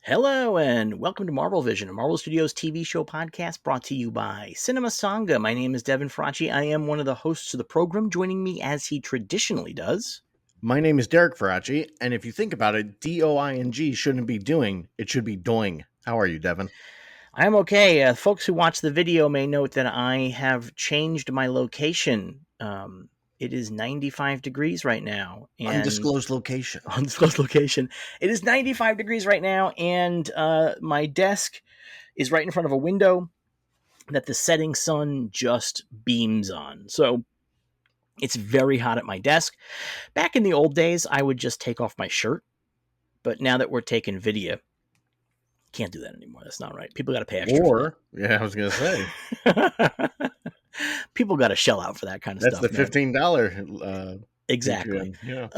Hello and welcome to Marvel Vision, a Marvel Studios TV show podcast brought to you by Cinema Saga. My name is Devin Fracci. I am one of the hosts of the program. Joining me as he traditionally does. My name is Dirk Faraci, and if you think about it, D-O-I-N-G shouldn't be doing, it should be doing. How are you, Devin? I'm okay. Folks who watch the video may note that I have changed my location. It is 95 degrees right now. And Undisclosed location. Undisclosed location. It is 95 degrees right now, and my desk is right in front of a window that the setting sun just beams on. So it's very hot at my desk. Back in the old days, I would just take off my shirt. But now that we're taking video, can't do that anymore. That's not right. People got to pay extra. Yeah, I was going to say. People got to shell out for that kind of That's stuff. That's the $15. Exactly. Yeah.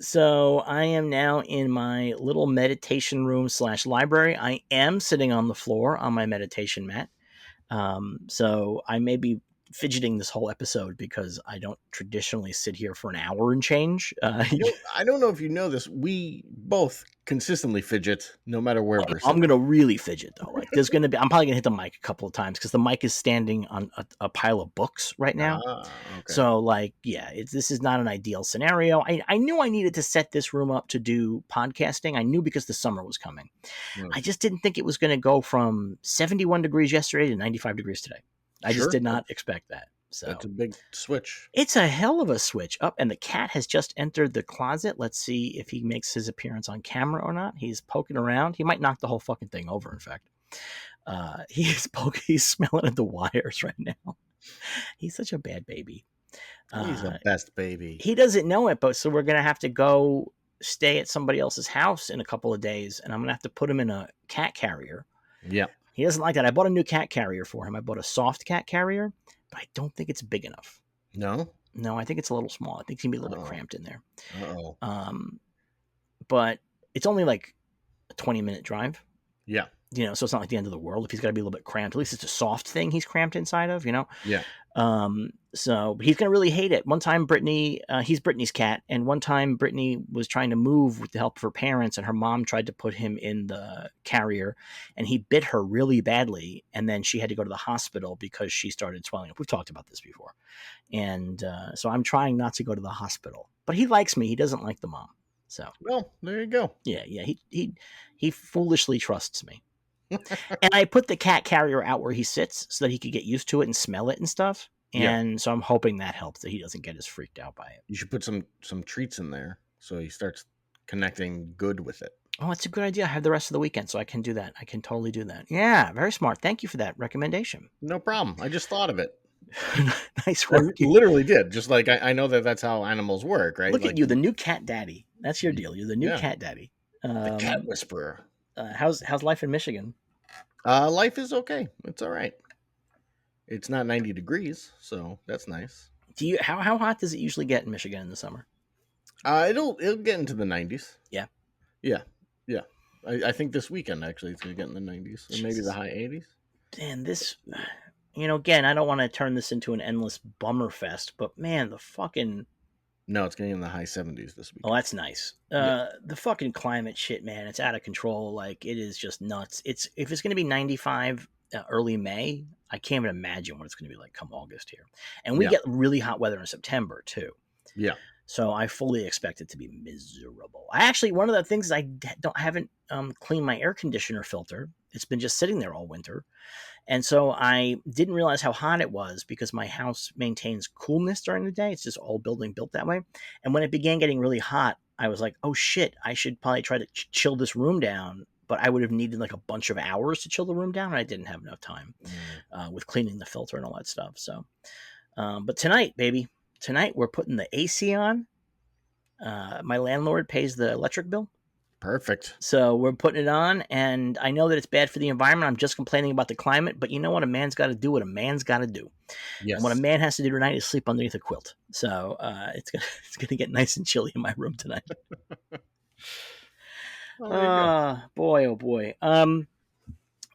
So I am now in my little meditation room / library. I am sitting on the floor on my meditation mat. So I may be fidgeting this whole episode because I don't traditionally sit here for an hour and change. I don't know if you know this. We both consistently fidget no matter where we're sitting. I'm going to really fidget though. Like I'm probably going to hit the mic a couple of times because the mic is standing on a pile of books right now. Okay. So this is not an ideal scenario. I knew I needed to set this room up to do podcasting. I knew because the summer was coming. I just didn't think it was going to go from 71 degrees yesterday to 95 degrees today. I just did not expect that. So that's a big switch. It's a hell of a switch up, and the cat has just entered the closet. Let's see if he makes his appearance on camera or not. He's poking around. He might knock the whole fucking thing over. In fact, he's smelling at the wires right now. He's such a bad baby. He's the best baby. He doesn't know it, but so we're gonna have to go stay at somebody else's house in a couple of days, and I'm gonna have to put him in a cat carrier. Yeah. He doesn't like that. I bought a new cat carrier for him. I bought a soft cat carrier, but I don't think it's big enough. No, I think it's a little small. I think he's gonna be a little bit cramped in there. Uh-oh. But it's only like a 20-minute drive. Yeah. So it's not like the end of the world if he's got to be a little bit cramped. At least it's a soft thing he's cramped inside of, Yeah. But he's going to really hate it. One time, he's Brittany's cat. And one time, Brittany was trying to move with the help of her parents, and her mom tried to put him in the carrier, and he bit her really badly. And then she had to go to the hospital because she started swelling up. We've talked about this before. And so I'm trying not to go to the hospital. But he likes me. He doesn't like the mom. So, well, there you go. Yeah. He foolishly trusts me. And I put the cat carrier out where he sits so that he could get used to it and smell it and stuff. And so I'm hoping that helps, that he doesn't get as freaked out by it. You should put some treats in there so he starts connecting good with it. Oh, that's a good idea. I have the rest of the weekend, so I can do that. I can totally do that. Yeah, very smart. Thank you for that recommendation. No problem. I just thought of it. Nice work. You literally did. Just like I know that's how animals work, right? Look at you, the new cat daddy. That's your deal. You're the new cat daddy. The cat whisperer. How's life in Michigan? Life is okay. It's all right. It's not 90 degrees, so that's nice. How hot does it usually get in Michigan in the summer? It'll get into the 90s. Yeah. I think this weekend actually it's going to get in the 90s, or maybe the high 80s. Man, this, again, I don't want to turn this into an endless bummer fest, but man, the fucking. No, it's getting in the high 70s this week. Oh, that's nice. The fucking climate shit, man, it's out of control. Like, it is just nuts. If it's going to be 95 early May, I can't even imagine what it's going to be like come August here. And we get really hot weather in September, too. Yeah. So I fully expect it to be miserable. One of the things is I haven't cleaned my air conditioner filter. It's been just sitting there all winter. And so I didn't realize how hot it was because my house maintains coolness during the day. It's just all building built that way. And when it began getting really hot, I was like, oh shit, I should probably try to chill this room down. But I would have needed like a bunch of hours to chill the room down. And I didn't have enough time with cleaning the filter and all that stuff. So, but tonight, baby, we're putting the AC on. My landlord pays the electric bill. Perfect. So we're putting it on, and I know that it's bad for the environment. I'm just complaining about the climate, but you know what? A man's got to do what a man's got to do. Yes. And what a man has to do tonight is sleep underneath a quilt. So it's gonna get nice and chilly in my room tonight. Boy, oh boy.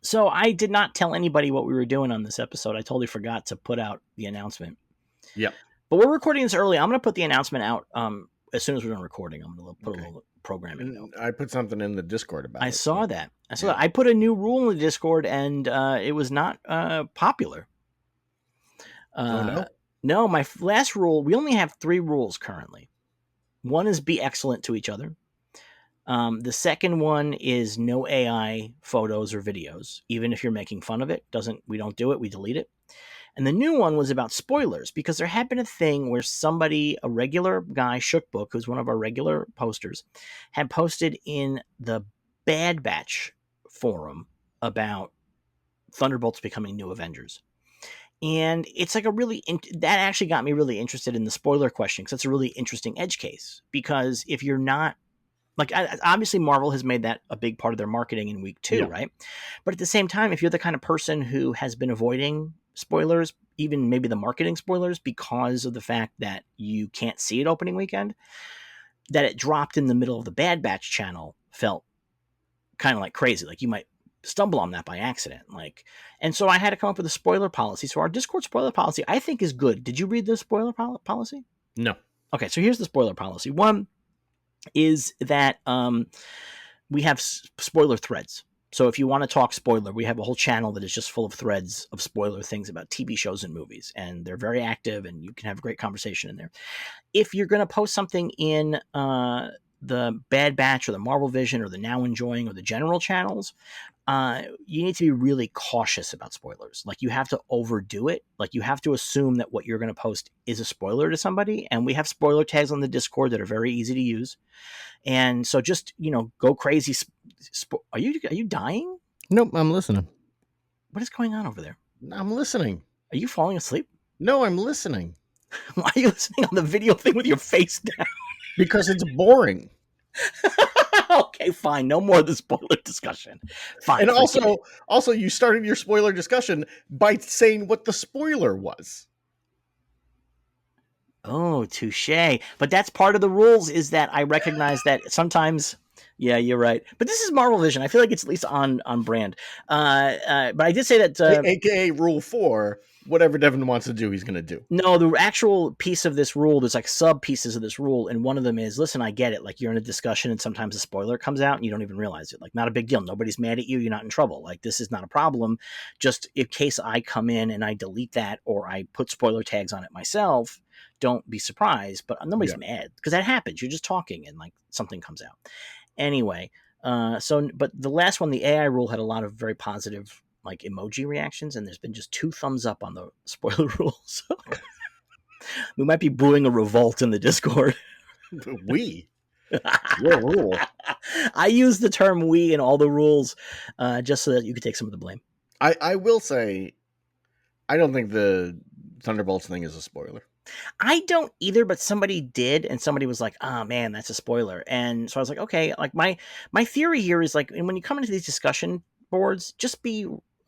So I did not tell anybody what we were doing on this episode. I totally forgot to put out the announcement. Yep. But we're recording this early. I'm going to put the announcement out as soon as we're done recording, I'm going to put a Okay. little programming note. And I put something in the Discord about I it. saw So. that. Yeah. I put a new rule in the Discord, and it was not popular. Oh no. No, my last rule. We only have 3 rules currently. One is be excellent to each other. The second one is no AI photos or videos, even if you're making fun of it. We don't do it. We delete it. And the new one was about spoilers, because there had been a thing where somebody, a regular guy, Shookbook, who's one of our regular posters, had posted in the Bad Batch forum about Thunderbolts becoming new Avengers. And it's like that actually got me really interested in the spoiler question, because that's a really interesting edge case. Because if you're not, like, obviously Marvel has made that a big part of their marketing in week 2, Yeah. right? But at the same time, if you're the kind of person who has been avoiding spoilers, even maybe the marketing spoilers, because of the fact that you can't see it opening weekend, that it dropped in the middle of the Bad Batch channel felt kind of like crazy. Like you might stumble on that by accident. And so I had to come up with a spoiler policy. So our Discord spoiler policy, I think, is good. Did you read the spoiler policy? No. Okay, so here's the spoiler policy. One is that we have spoiler threads. So if you want to talk spoiler, we have a whole channel that is just full of threads of spoiler things about TV shows and movies, and they're very active, and you can have a great conversation in there. If you're going to post something in the Bad Batch or the Marvel Vision or the Now Enjoying or the general channels, you need to be really cautious about spoilers. Like, you have to overdo it. Like, you have to assume that what you're going to post is a spoiler to somebody. And we have spoiler tags on the Discord that are very easy to use. And so just, go crazy. Are you dying? Nope. I'm listening. What is going on over there? I'm listening. Are you falling asleep? No, I'm listening. Why are you listening on the video thing with your face down? Because it's boring. Okay, fine. No more of the spoiler discussion. Fine. And also, you started your spoiler discussion by saying what the spoiler was. Oh, touche. But that's part of the rules, is that I recognize that sometimes. Yeah, you're right. But this is Marvel Vision. I feel like it's at least on brand. But I did say that. AKA Rule 4, whatever Devin wants to do, he's going to do. No, the actual piece of this rule, there's like sub pieces of this rule. And one of them is, listen, I get it. Like, you're in a discussion and sometimes a spoiler comes out and you don't even realize it. Like, not a big deal. Nobody's mad at you. You're not in trouble. Like, this is not a problem. Just in case I come in and I delete that or I put spoiler tags on it myself, don't be surprised. But nobody's mad, because that happens. You're just talking and like something comes out. Anyway, but the last one, the AI rule, had a lot of very positive like emoji reactions, and there's been just 2 thumbs up on the spoiler rules. We might be brewing a revolt in the Discord. Your rule. I use the term "we" in all the rules, just so that you could take some of the blame. I will say, I don't think the Thunderbolts thing is a spoiler. I don't either, but somebody did, and somebody was like, "Oh man, that's a spoiler." And so I was like, "Okay." Like, my theory here is, like, and when you come into these discussion boards, just be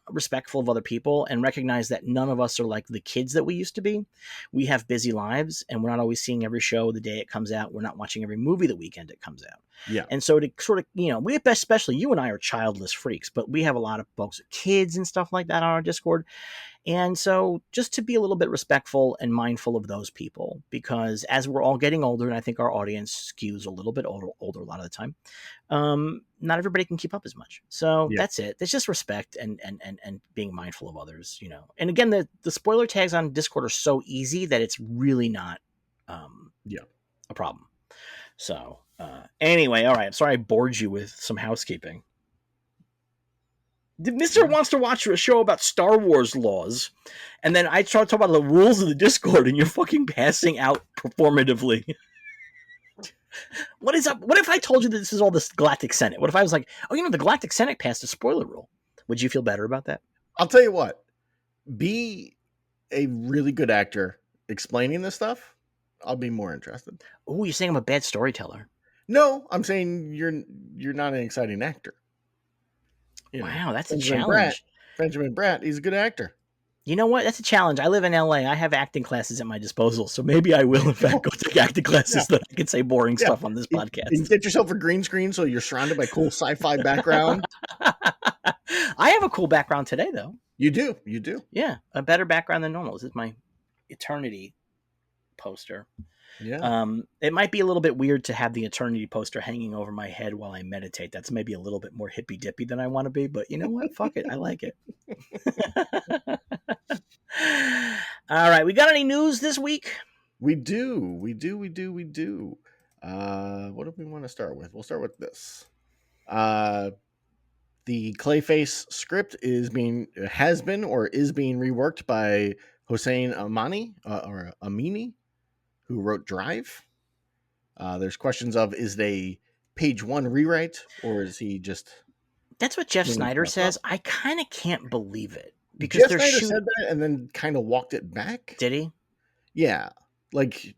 respectful of other people and recognize that none of us are like the kids that we used to be. We have busy lives, and we're not always seeing every show the day it comes out. We're not watching every movie the weekend it comes out. Yeah. And so to sort of, we, especially you and I, are childless freaks, but we have a lot of folks with kids and stuff like that on our Discord. And so just to be a little bit respectful and mindful of those people, because as we're all getting older, and I think our audience skews a little bit older a lot of the time, not everybody can keep up as much. So that's it. There's just respect and being mindful of others, And again, the spoiler tags on Discord are so easy that it's really not a problem. So anyway, all right. I'm sorry I bored you with some housekeeping. Mr. wants to watch a show about Star Wars laws, and then I try to talk about the rules of the Discord, and you're fucking passing out performatively. What is up? What if I told you that this is all the Galactic Senate? What if I was like, oh, the Galactic Senate passed a spoiler rule? Would you feel better about that? I'll tell you what. Be a really good actor explaining this stuff. I'll be more interested. Oh, you're saying I'm a bad storyteller? No, I'm saying you're not an exciting actor. Wow, that's a challenge. Benjamin Bratt, he's a good actor. You know what? That's a challenge. I live in LA. I have acting classes at my disposal, so maybe I will, in fact, go take acting classes so that I can say boring stuff on this podcast. You get yourself a green screen so you're surrounded by cool sci-fi background. I have a cool background today, though. You do. Yeah, a better background than normal. This is my eternity poster. Yeah. It might be a little bit weird to have the Eternity poster hanging over my head while I meditate. That's maybe a little bit more hippy dippy than I want to be, but you know what? Fuck it. I like it. All right. We got any news this week? We do. What do we want to start with? We'll start with this. The Clayface script has been or is being reworked by Hossein Amini, who wrote Drive. There's questions of, is it a page one rewrite, or is he just That's what Jeff cleaning Snyder stuff up? says. I kind of can't believe it because Jeff they're Snyder said that and then kind of walked it back. Did he? Yeah, like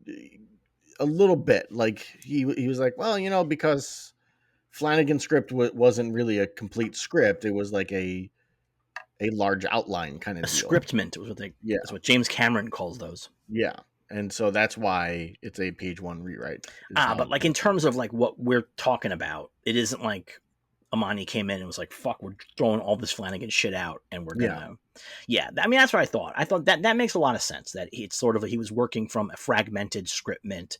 a little bit. Like he was like, well, because Flanagan's script wasn't really a complete script. It was like a large outline kind A of deal. scriptment was Yeah, that's what James Cameron calls those. yeah, and so that's why it's a page one rewrite. But like in terms of like what we're talking about, it isn't like Amani came in and was like, "Fuck, we're throwing all this Flanagan shit out, and we're gonna." Yeah, I mean that's what I thought. I thought that makes a lot of sense. That it's sort of he was working from a fragmented scriptment,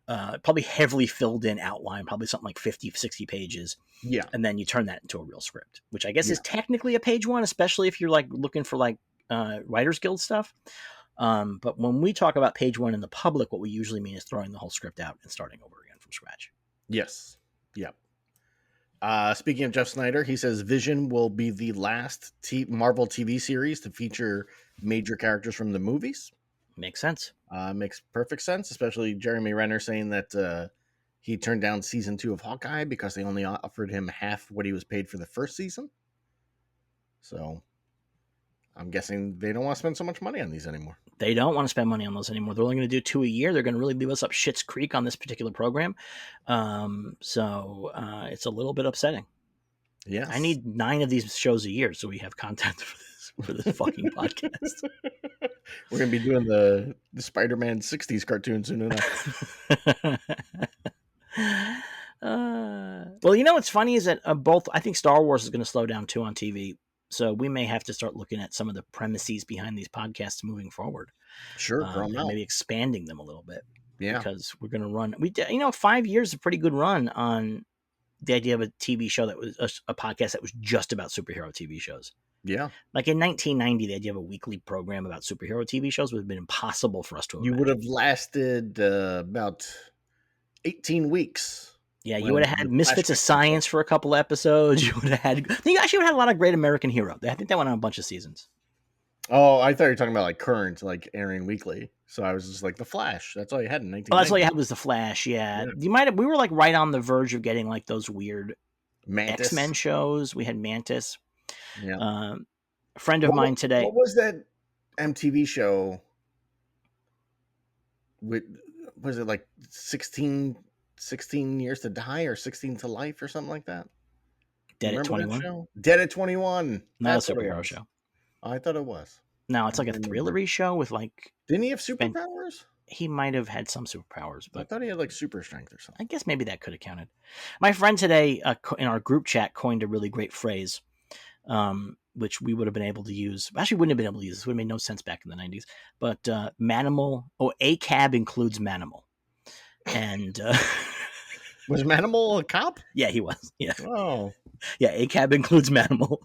probably heavily filled in outline, probably something like 50, 60 pages. Yeah, and then you turn that into a real script, which I guess is technically a page one, especially if you're like looking for like Writers Guild stuff. But when we talk about page one in the public, what we usually mean is throwing the whole script out and starting over again from scratch. Yes. Yep. Speaking of Jeff Snyder, he says Vision will be the last Marvel TV series to feature major characters from the movies. Makes sense. Makes perfect sense, especially Jeremy Renner saying that he turned down season 2 of Hawkeye because they only offered him half what he was paid for the first season. So I'm guessing they don't want to spend so much money on these anymore. They don't want to spend money on those anymore. They're only going to do 2 a year. They're going to really leave us up Schitt's Creek on this particular program. So it's a little bit upsetting. Yeah, I need 9 of these shows a year so we have content for this fucking podcast. We're going to be doing the Spider-Man 60s cartoon soon enough. Well, you know what's funny is that I think Star Wars is going to slow down too on TV. So we may have to start looking at some of the premises behind these podcasts moving forward. Sure, and maybe expanding them a little bit. Yeah, because we're going to run. 5 years is a pretty good run on the idea of a TV show that was a podcast that was just about superhero TV shows. Yeah, like in 1990, the idea of a weekly program about superhero TV shows would have been impossible for us to imagine. You would have lasted about 18 weeks. Yeah, you would have had Misfits of Science for a couple episodes. You would have had. You actually would have had a lot of Great American Hero. I think that went on a bunch of seasons. Oh, I thought you were talking about like current, like airing weekly. So I was just like The Flash. That's all you had in 1990. Oh, that's all you had was The Flash. Yeah. You might have. We were like right on the verge of getting like those weird X-Men shows. We had Mantis. Yeah. A friend of mine today. What was that MTV show? Was it like 16 Years to Die or 16 to Life or something like that? Dead at 21? Dead at 21. Not a superhero show. I thought it was. No, it's like a thrillery show with like... Didn't he have superpowers? He might have had some superpowers, but... I thought he had like super strength or something. I guess maybe that could have counted. My friend today in our group chat coined a really great phrase, which we would have been able to use. Actually, wouldn't have been able to use. This would have made no sense back in the 90s. But Manimal... Oh, a cab includes Manimal. And... Was Manimal a cop? Yeah, he was. Yeah. Oh. Yeah, a cab includes Manimal.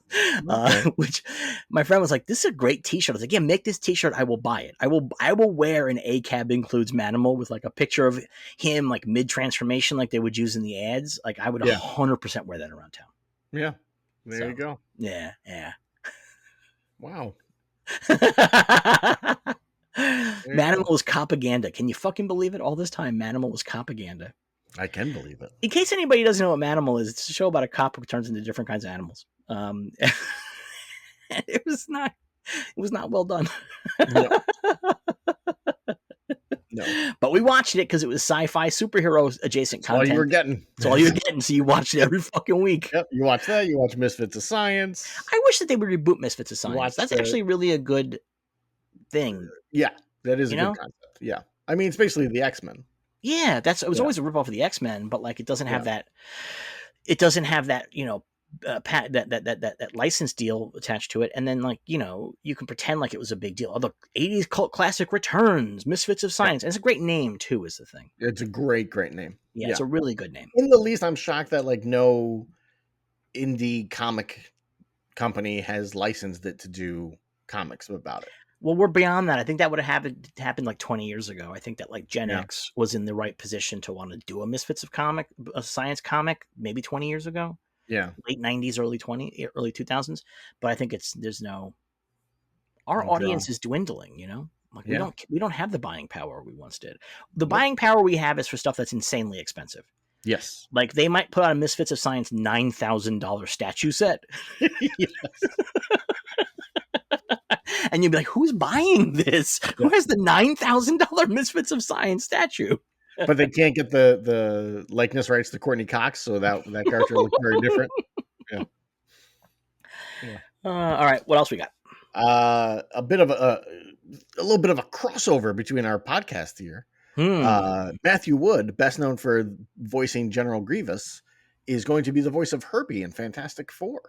Okay. Which my friend was like, "This is a great T-shirt." I was like, "Yeah, make this T-shirt. I will buy it. I will wear an a cab includes Manimal with like a picture of him like mid transformation, like they would use in the ads. Like I would 100% wear that around town." Yeah, there you go. Yeah. Wow. Manimal was propaganda. Can you fucking believe it? All this time, Manimal was propaganda. I can believe it. In case anybody doesn't know what Manimal is, it's a show about a cop who turns into different kinds of animals. It was not well done. No. But we watched it because it was sci-fi superhero adjacent content. All you were getting. That's all you were getting. So you watched it every fucking week. Yep, you watch that. You watch Misfits of Science. I wish that they would reboot Misfits of Science. That's actually really a good thing. Yeah, that is a good concept. Yeah, I mean it's basically the X-Men. Yeah, it was always a ripoff of the X-Men, but like it doesn't have that. It doesn't have that that license deal attached to it, and then like you can pretend like it was a big deal. Oh, the '80s cult classic returns, Misfits of Yep. Science. And it's a great name too, is the thing. It's a great name. Yeah, it's Yeah. a really good name. In the least, I'm shocked that like no indie comic company has licensed it to do comics about it. Well, we're beyond that. I think that would have happened like 20 years ago. I think that like Gen Yeah. X was in the right position to want to do a science comic, maybe 20 years ago, Yeah. late '90s, early 2000s. But I think our No draw. audience is dwindling. Like Yeah. we don't have the buying power we once did. The Nope. buying power we have is for stuff that's insanely expensive. Yes. Like they might put out a Misfits of Science $9,000 statue set. Yes. And you'd be like, who's buying this? Yeah. Who has the $9,000 Misfits of Science statue? But they can't get the likeness rights to Courtney Cox, so that character looks very different. Yeah. All right, what else we got? A little bit of a crossover between our podcast here. Matthew Wood, best known for voicing General Grievous, is going to be the voice of Herbie in Fantastic Four.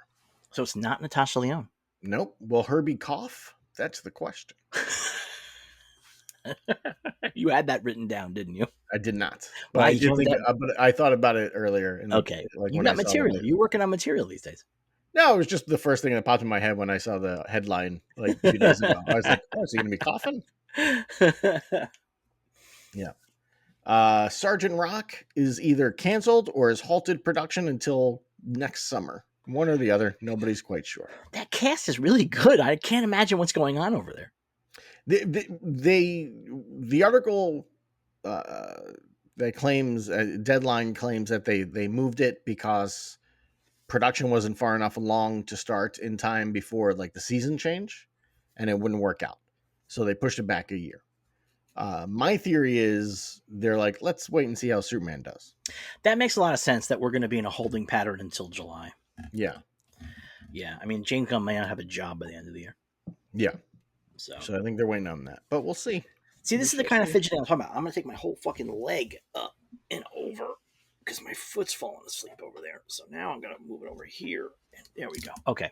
So it's not Natasha Lyonne. Nope. Will Herbie cough? That's the question. You had that written down, didn't you? I did not, but Why, I did think. But I thought about it earlier. Okay, like you when got I saw material. You're working on material these days. No, it was just the first thing that popped in my head when I saw the headline like 2 days ago. I was like, "Oh, is he going to be coughing?" Yeah. Sergeant Rock is either canceled or has halted production until next summer. One or the other. Nobody's quite sure. That cast is really good. I can't imagine what's going on over there. The article that claims Deadline claims that they moved it because production wasn't far enough along to start in time before like the season change, and it wouldn't work out, so they pushed it back a year. My theory is they're like, let's wait and see how Superman does. That makes a lot of sense that we're going to be in a holding pattern until July. Yeah. Yeah. I mean, James Gunn may not have a job by the end of the year. Yeah. So I think they're waiting on that, but we'll see. See, this is the kind of fidgeting I'm talking about. I'm going to take my whole fucking leg up and over because my foot's falling asleep over there. So now I'm going to move it over here. And there we go. Okay.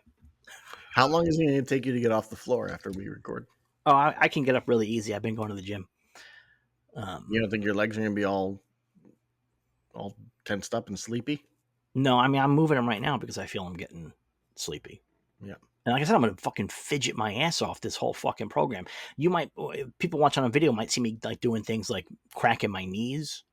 How long is it going to take you to get off the floor after we record? Oh, I can get up really easy. I've been going to the gym. You don't think your legs are going to be all tensed up and sleepy? No, I mean, I'm moving them right now because I feel I'm getting sleepy. Yeah. And like I said, I'm going to fucking fidget my ass off this whole fucking program. People watching on video might see me like doing things like cracking my knees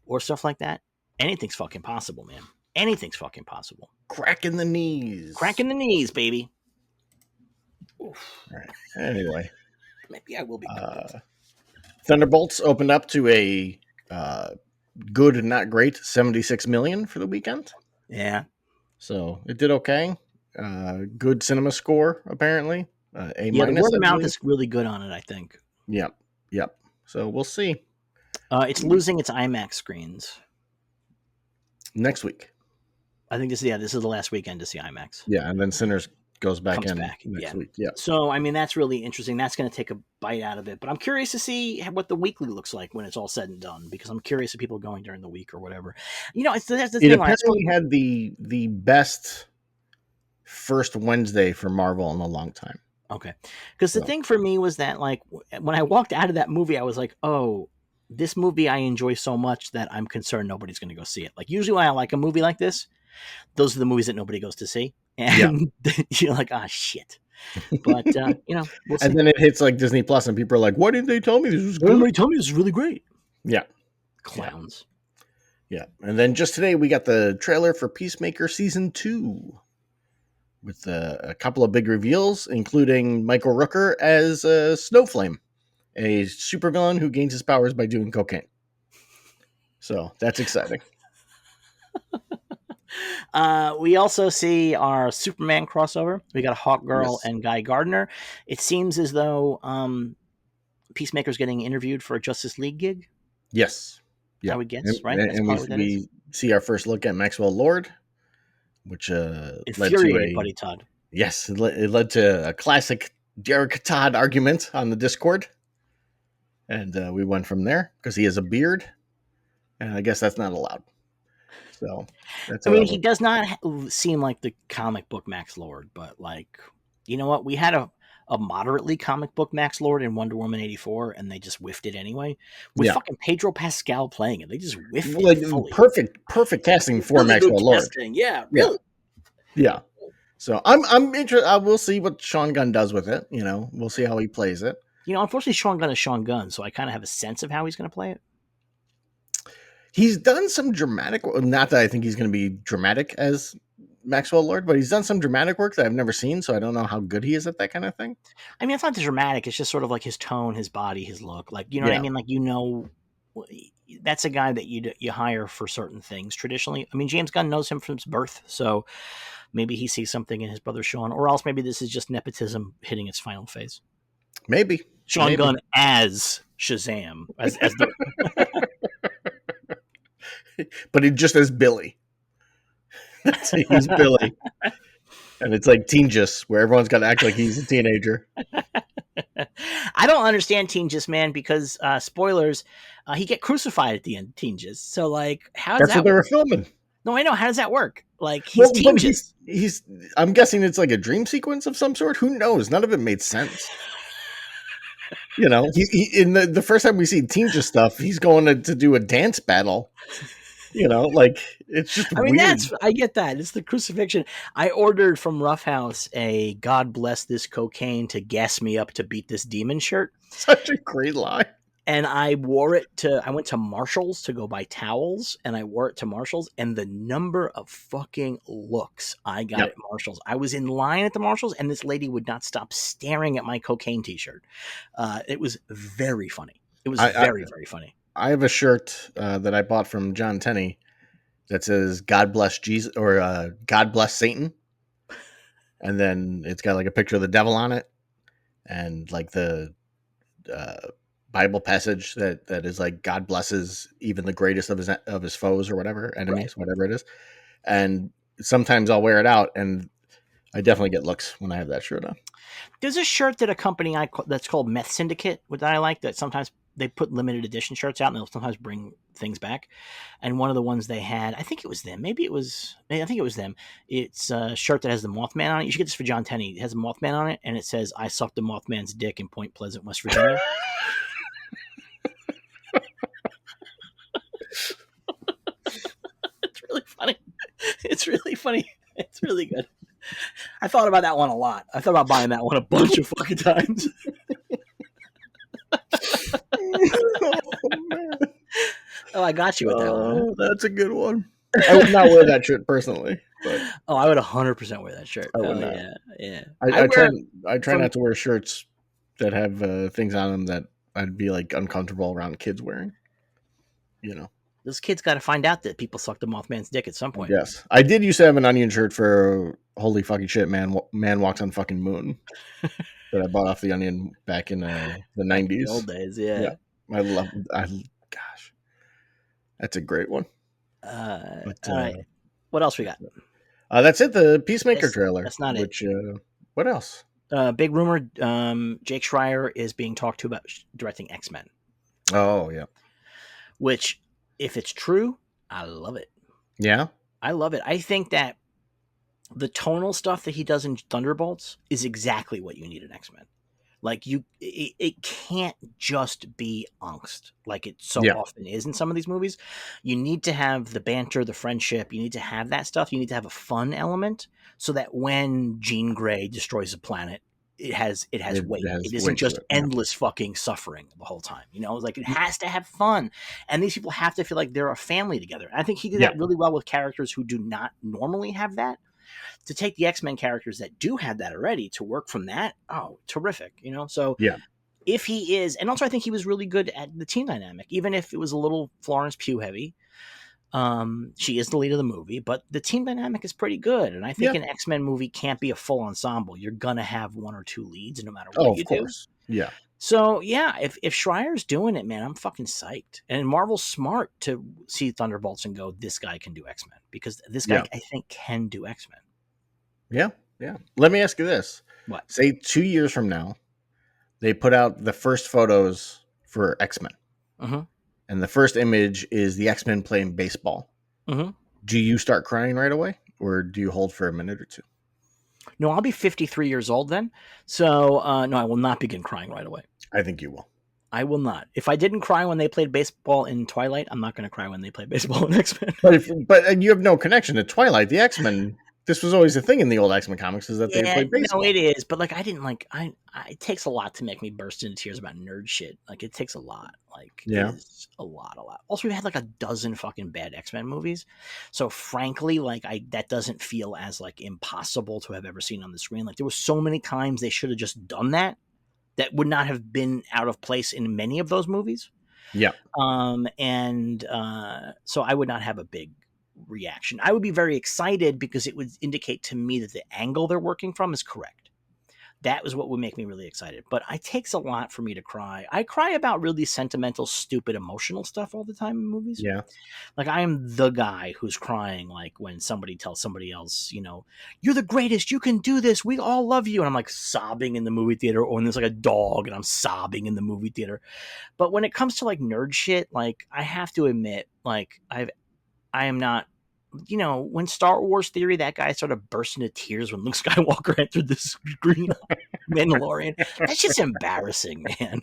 or stuff like that. Anything's fucking possible, man. Anything's fucking possible. Cracking the knees. Cracking the knees, baby. Oof. All right. Anyway. Maybe I will be good. Thunderbolts opened up to a good and not great 76 million for the weekend. Yeah. So it did okay. Good cinema score, apparently. A yeah, minus, the word of mouth is really good on it, I think. Yep. So we'll see. It's losing its IMAX screens next week. I think this is the last weekend to see IMAX. Yeah, and then Sinners comes back next week. Yeah. So I mean, that's really interesting. That's going to take a bite out of it. But I'm curious to see what the weekly looks like when it's all said and done, because I'm curious if people are going during the week or whatever. That's the thing. It apparently had the best first Wednesday for Marvel in a long time. Okay. Because the thing for me was that, like, when I walked out of that movie, I was like, oh, this movie I enjoy so much that I'm concerned nobody's going to go see it. Like, usually when I like a movie like this, those are the movies that nobody goes to see. And you're like, ah, shit. But, we'll see. And then it hits like Disney Plus, and people are like, why didn't they tell me this was good? Everybody told me this was really great. Yeah. Clowns. Yeah. And then just today, we got the trailer for Peacemaker Season 2. With a couple of big reveals, including Michael Rooker as Snowflame, a supervillain who gains his powers by doing cocaine. So that's exciting. We also see our Superman crossover. We got Hawkgirl and Guy Gardner. It seems as though Peacemaker's getting interviewed for a Justice League gig. Yes. Yeah. I would guess, right? And we see our first look at Maxwell Lord, which led to Buddy Todd. Yes, it led to a classic Derek Todd argument on the Discord, and we went from there because he has a beard, and I guess that's not allowed. So that's I how mean, that he works. does not seem like the comic book Max Lord, but like, you know what? We had a moderately comic book Max Lord in Wonder Woman 84, and they just whiffed it anyway. With Yeah, fucking Pedro Pascal playing it, they just whiffed it like fully. perfect casting for Really good Maxwell Lord. casting. Yeah, Yeah, really. yeah. So I'm interested. I will see what Sean Gunn does with it. You know, we'll see how he plays it. You know, unfortunately, Sean Gunn is Sean Gunn, so I kind of have a sense of how he's going to play it. He's done some dramatic. Not that I think he's going to be dramatic as Maxwell Lord, but he's done some dramatic work that I've never seen. So I don't know how good he is at that kind of thing. I mean, it's not dramatic. It's just sort of like his tone, his body, his look. Like, you know what I Yeah, mean? Like, you know, that's a guy that you hire for certain things traditionally. I mean, James Gunn knows him from his birth, so maybe he sees something in his brother Sean, or else maybe this is just nepotism hitting its final phase. maybe, Sean maybe. Gunn as Shazam, as the But he just as Billy. He's Billy, and it's like Teen Just, where everyone's got to act like he's a teenager. I don't understand Teen Just Man because spoilers, he get crucified at the end of Teen Just. So like, how does That's what that they work? were filming. No, I know. How does that work? Like, he's Well, Teen but Just. he's. I'm guessing it's like a dream sequence of some sort. Who knows? None of it made sense. You know, he in the first time we see Teen Just stuff, he's going to do a dance battle. You know, like it's just I mean, weird. I get that. It's the crucifixion. I ordered from Rough House a "God bless this cocaine to gas me up to beat this demon" shirt, Such a great line. and I wore it to. I went to Marshalls to go buy towels, and I wore it to Marshalls, and the number of fucking looks I got Yep. at Marshalls. I was in line at the Marshalls, and this lady would not stop staring at my cocaine T-shirt. It was very funny. It was I very, very funny. I have a shirt that I bought from John Tenney that says "God bless Jesus" or "God bless Satan," and then it's got like a picture of the devil on it, and like the uh, Bible passage that is like God blesses even the greatest of his foes or whatever Right. enemies, whatever it is. And sometimes I'll wear it out, and I definitely get looks when I have that shirt on. There's a shirt that a company that's called Meth Syndicate that I like. That sometimes they put limited edition shirts out, and they'll sometimes bring things back. And one of the ones they had, I think it was them. Maybe it was. I think it was them. It's a shirt that has the Mothman on it. You should get this for John Tenney. It has a Mothman on it, and it says, "I sucked the Mothman's dick in Point Pleasant, West Virginia." It's really funny. It's really funny. It's really good. I thought about that one a lot. I thought about buying that one a bunch of fucking times. Oh man, Oh, I got you with that one. Huh? that's a good one. I would not wear that shirt personally, but Oh, I would 100% wear that shirt. I would Oh not. yeah, yeah. I I try wear I try from not to wear shirts that have things on them that I'd be like uncomfortable around kids wearing. You know. those kids got to find out that people suck the Mothman's dick at some point. Yes, I did used to have an onion shirt for holy fucking shit, man. Man walks on fucking moon that I bought off the onion back in the Back in the '90s. old days, Yeah, yeah. I love. Gosh, that's a great one. But All right, what else we got? that's it. The Peacemaker That's trailer. that's not it. Which what else? Big rumor: Jake Schreier is being talked to about directing X-Men, Oh yeah, which, if it's true, I love it. yeah, I love it. I think that the tonal stuff that he does in Thunderbolts is exactly what you need in X-Men. Like it can't just be angst like it so yeah. often is in some of these movies. You need to have the banter, the friendship. You need to have that stuff. You need to have a fun element so that when Jean Grey destroys a planet, it has It weight. has It isn't weight to just it. Yeah, endless fucking suffering the whole time. You know, like it has to have fun, and these people have to feel like they're a family together. And I think he did yeah, that really well with characters who do not normally have that, to take the X-Men characters that do have that already to work from that. Oh, terrific. You know, so yeah. if he is, and also I think he was really good at the team dynamic, even if it was a little Florence Pugh heavy. She is the lead of the movie, but the team dynamic is pretty good. And I think Yeah. an X-Men movie can't be a full ensemble. You're gonna have one or two leads no matter Oh, what of you do. course. Yeah, So yeah, if Schreier's doing it, man, I'm fucking psyched. And Marvel's smart to see Thunderbolts and go, this guy can do X-Men, because this guy yeah, I think can do X-Men. yeah, yeah. Let me ask you this: What? say 2 years from now, they put out the first photos for X Men, Mm-hmm. and the first image is the X Men playing baseball. Mm-hmm. Do you start crying right away, or do you hold for a minute or two? No, I'll be 53 years old then. So, no, I will not begin crying right away. I think you will. I will not. If I didn't cry when they played baseball in Twilight, I'm not going to cry when they play baseball in X Men. But you have no connection to Twilight. The X-Men. This was always the thing in the old X-Men comics, is that they Yeah, played no, baseball. it is. But like, I didn't like. it takes a lot to make me burst into tears about nerd shit. Like, it takes a lot. Like, it Yeah. is a lot, a lot. Also, we've had like a dozen fucking bad X Men movies. So frankly, like, that doesn't feel as like impossible to have ever seen on the screen. Like, there were so many times they should have just done that. That would not have been out of place in many of those movies. Yeah. So I would not have a big reaction. I would be very excited because it would indicate to me that the angle they're working from is correct. That was what would make me really excited. But it takes a lot for me to cry. I cry about really sentimental, stupid, emotional stuff all the time in movies. Yeah. Like, I am the guy who's crying, like, when somebody tells somebody else, you're the greatest, you can do this, we all love you. And I'm like sobbing in the movie theater, or when there's like a dog and I'm sobbing in the movie theater. But when it comes to like nerd shit, like, I have to admit, like, I am not, when Star Wars Theory, that guy sort of burst into tears when Luke Skywalker entered the screen Mandalorian. That's just embarrassing, man.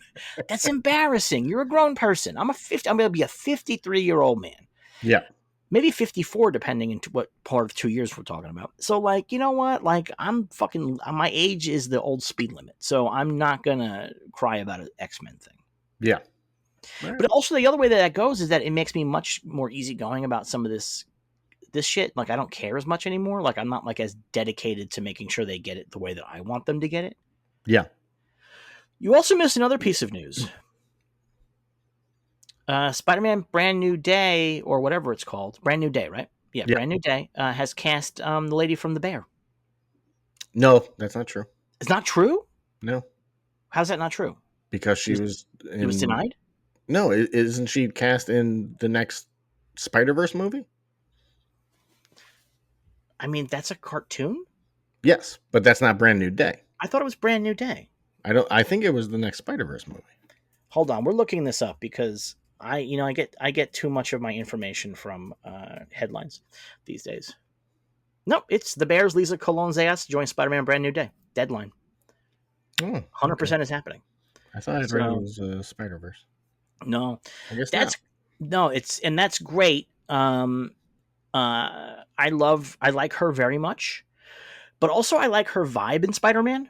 That's embarrassing. You're a grown person. I'm going to be a 53-year-old man. Yeah. Maybe 54, depending into what part of 2 years we're talking about. So, like, you know what? Like, my age is the old speed limit. So I'm not going to cry about an X-Men thing. Yeah. Right. But also the other way that goes is that it makes me much more easygoing about some of this shit. Like, I don't care as much anymore. Like, I'm not like as dedicated to making sure they get it the way that I want them to get it. Yeah. You also missed another piece of news. Spider-Man Brand New Day, or whatever it's called. Brand New Day, right? Yeah. Brand New Day has cast the lady from The Bear. No, that's not true. It's not true? No. How's that not true? Because it was denied? No, isn't she cast in the next Spider-Verse movie? I mean, that's a cartoon? Yes, but that's not Brand New Day. I thought it was Brand New Day. I think it was the next Spider-Verse movie. Hold on, we're looking this up because I get too much of my information from headlines these days. Nope, it's The Bears. Lisa Colon-Zayas joins Spider-Man Brand New Day. Deadline. 100% is happening. I thought I'd read it was Spider-Verse. No, I guess that's great. I like her very much, but also I like her vibe in Spider-Man.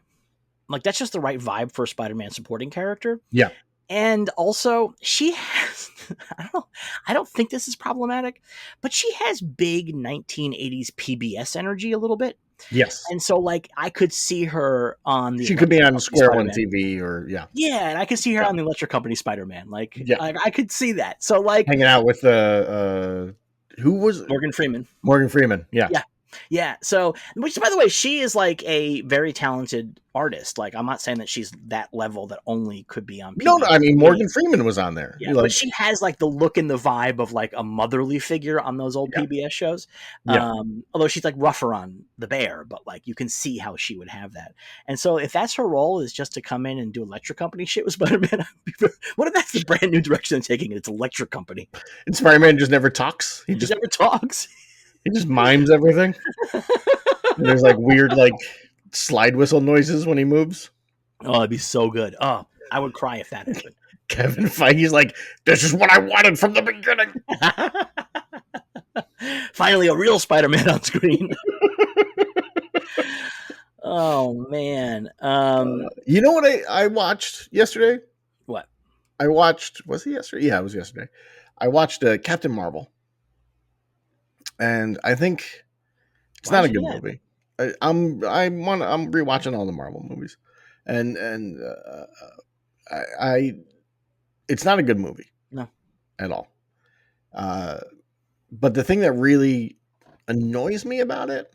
Like, that's just the right vibe for a Spider-Man supporting character. Yeah. And also, she has, I don't think this is problematic, but she has big 1980s PBS energy a little bit. Yes. And so, like, I could see her on the. She could be on Square One TV, or yeah. Yeah, and I could see her on the Electric Company Spider-Man. Like, yeah. I could see that. So, like, hanging out with who was Morgan Freeman. Morgan Freeman, yeah. Yeah. Yeah. So, which, by the way, she is like a very talented artist. Like, I'm not saying that she's that level that only could be on PBS. No, I mean, Morgan Freeman was on there. Yeah, but she has like the look and the vibe of like a motherly figure on those old PBS shows. Yeah. Although she's like rougher on The Bear, but like you can see how she would have that. And so if that's her role, is just to come in and do Electric Company shit with Spider-Man, what if that's the brand new direction they're taking? It's Electric Company. And Spider-Man just never talks. He just never talks. He just mimes everything. And there's like weird like slide whistle noises when he moves. Oh, it'd be so good. Oh, I would cry if that happened. Kevin Feige's like, this is what I wanted from the beginning. Finally, a real Spider-Man on screen. Oh, man. You know what I watched yesterday? What? Was it yesterday? Yeah, it was yesterday. I watched Captain Marvel. And I think it's not a good movie. I'm rewatching all the Marvel movies, and it's not a good movie. No, at all. But the thing that really annoys me about it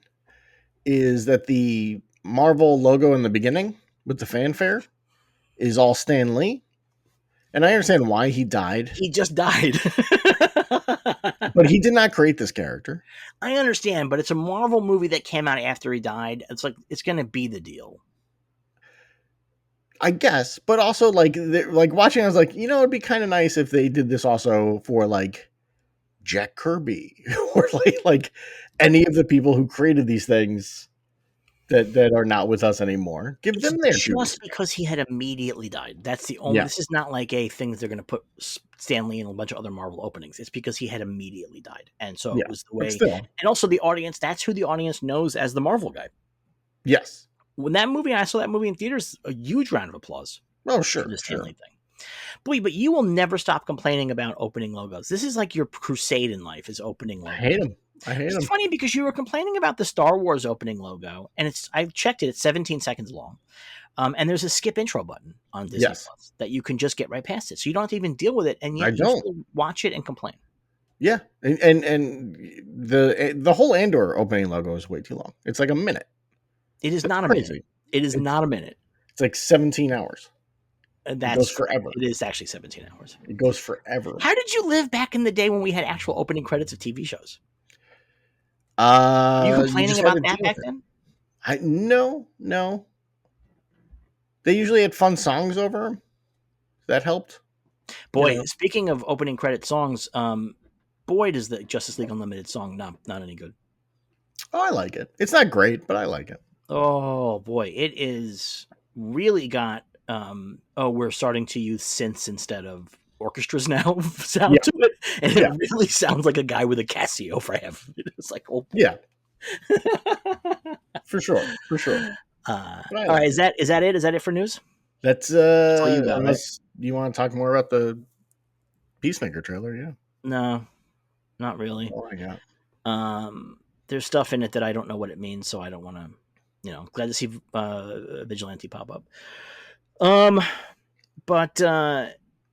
is that the Marvel logo in the beginning with the fanfare is all Stan Lee. And I understand why he died. He just died. But he did not create this character. I understand, but it's a Marvel movie that came out after he died. It's like, it's going to be the deal. I guess, but also like watching, I was like, it'd be kind of nice if they did this also for like Jack Kirby or like any of the people who created these things that are not with us anymore. Give It's them their due just respect. because he had immediately died. That's the only. Yeah, This is not like a thing that they're going to put Stan Lee in a bunch of other Marvel openings. It's because he had immediately died, and so it yeah, was the but way. still, And also the audience. That's who the audience knows as the Marvel guy. yes. When that movie, I saw that movie in theaters. A huge round of applause Oh, for sure, the Stan sure. Lee thing. Boy, but you will never stop complaining about opening logos. This is like your crusade in life is opening I hate logos. him. I hate It's him. funny because you were complaining about the Star Wars opening logo, and I've checked it. It's 17 seconds long. And there's a skip intro button on Disney Yes, Plus that you can just get right past it. So you don't have to even deal with it, and I yet you don't. still watch it and complain. Yeah, and the whole Andor opening logo is way too long. It's like a minute. It is That's not a minute. crazy. It is It's not a minute. it's like 17 hours. It That's goes correct. forever. It is actually 17 hours. It goes forever. How did you live back in the day when we had actual opening credits of TV shows? Were you You complaining just had about to deal that with back it. then? I no. They usually had fun songs over them. That helped. You Boy, know. speaking of opening credit songs, boy, does the Justice League Unlimited song not any good. Oh, I like it. It's not great, but I like it. Oh boy, it is really got oh, we're starting to use synths instead of orchestras now sound Yeah, to it. And it yeah, really sounds like a guy with a Casio for half. It's like, oh boy. yeah, for sure, for sure. But I All right, like it. is that it? Is that it for news? That's That's all you got, right? unless you want to talk more about the Peacemaker trailer, yeah. No, not really. Oh, I got. There's stuff in it that I don't know what it means, so I don't want to, glad to see Vigilante pop up. Um, but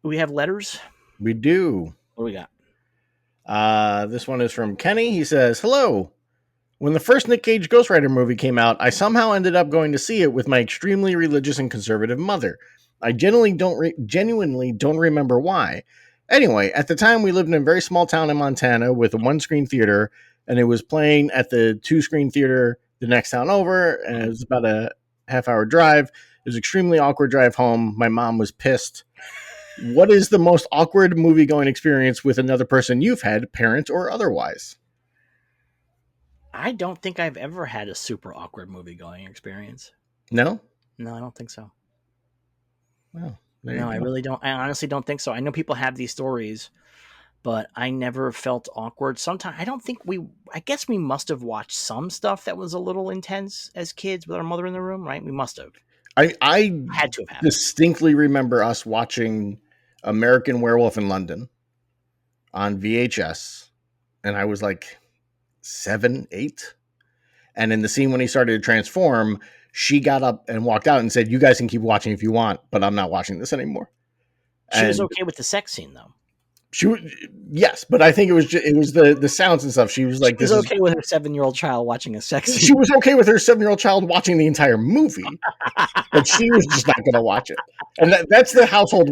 we have letters. We do. What do we got? This one is from Kenny. He says, "Hello. When the first Nick Cage Ghost Rider movie came out, I somehow ended up going to see it with my extremely religious and conservative mother. I genuinely don't remember why. Anyway, at the time we lived in a very small town in Montana with a one-screen theater, and it was playing at the two-screen theater the next town over, and it was about a half-hour drive. It was an extremely awkward drive home. My mom was pissed. What is the most awkward movie-going experience with another person you've had, parent or otherwise?" I don't think I've ever had a super awkward movie going experience. No? No, I don't think so. Well, there No, you I go. really don't. I honestly don't think so. I know people have these stories, but I never felt awkward. Sometimes I don't think I guess we must have watched some stuff that was a little intense as kids with our mother in the room, right? We must have. I Had to have happened. distinctly remember us watching American Werewolf in London on VHS, and I was like 7, 8. And in the scene when he started to transform, she got up and walked out and said, "You guys can keep watching if you want, but I'm not watching this anymore." She was And okay with the sex scene, though. she was, yes, but I think it was the sounds and stuff. She was She like, was "This is." okay with her 7-year-old child watching a sex She scene. was okay with her 7-year-old child watching the entire movie, but she was just not going to watch it. And that's the household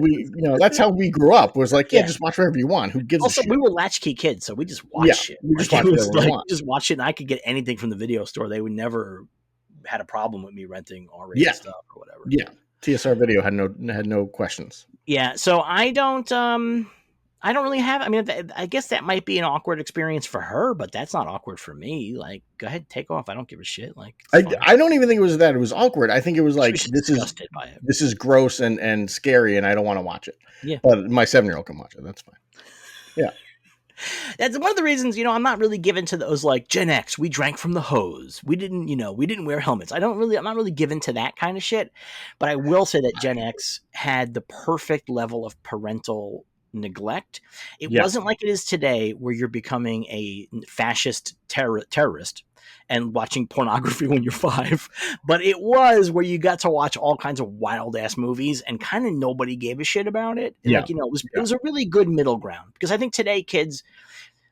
that's how we grew up, was like, yeah, Yeah. just watch whatever you want. Who gives a Also, shit? we were latchkey kids, so we just Yeah, watched shit. we just Like it watch was whatever we like want. just watch it, and I could get anything from the video store. They would never had a problem with me renting Yeah, R-rated stuff or whatever. yeah. TSR video had no questions. Yeah, so I don't really have. I mean, I guess that might be an awkward experience for her, but that's not awkward for me. Like, go ahead, take off. I don't give a shit. Like, it's fine. I don't even think it was that. It was awkward. I think it was She like, was just disgusted by it. this is gross and scary, and I don't want to watch it. Yeah. But my 7-year-old can watch it. That's fine. Yeah. That's one of the reasons, I'm not really given to those like Gen X. We drank from the hose. We didn't wear helmets. I'm not really given to that kind of shit. But I will say that Gen X had the perfect level of parental neglect. It Yes. wasn't like it is today, where you're becoming a fascist terrorist and watching pornography when you're 5. But it was where you got to watch all kinds of wild ass movies and kind of nobody gave a shit about it. And Yeah. it was a really good middle ground, because I think today kids,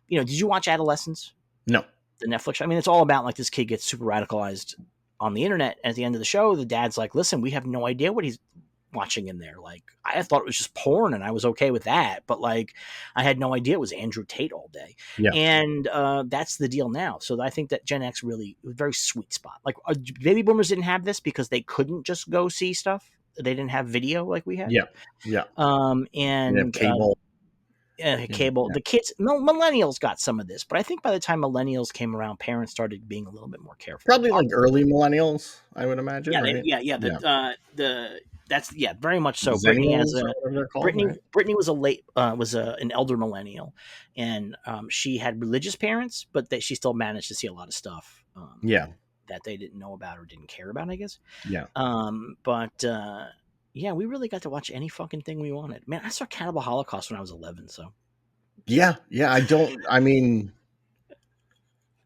did you watch Adolescence? No. The Netflix show? I mean, it's all about like this kid gets super radicalized on the internet. At the end of the show, the dad's like, "Listen, we have no idea what he's watching in there. Like, I thought it was just porn, and I was okay with that, but like, I had no idea it was Andrew Tate all day." Yeah. And that's the deal now. So I think that Gen X really was a very sweet spot. Like, baby boomers didn't have this because they couldn't just go see stuff. They didn't have video like we had. Yeah. Yeah. And They have cable. cable. Yeah. The kids, millennials got some of this, but I think by the time millennials came around, parents started being a little bit more careful. Probably like early millennials, I would imagine, Yeah, right? yeah. Yeah. The That's, yeah, very much so. Brittany has Zennials or a whatever they're called, Brittany. right? Brittany was an elder millennial, and she had religious parents, but that she still managed to see a lot of stuff Yeah. that they didn't know about or didn't care about, I guess. Yeah. But yeah, we really got to watch any fucking thing we wanted. Man, I saw Cannibal Holocaust when I was 11, so Yeah. Yeah. I mean,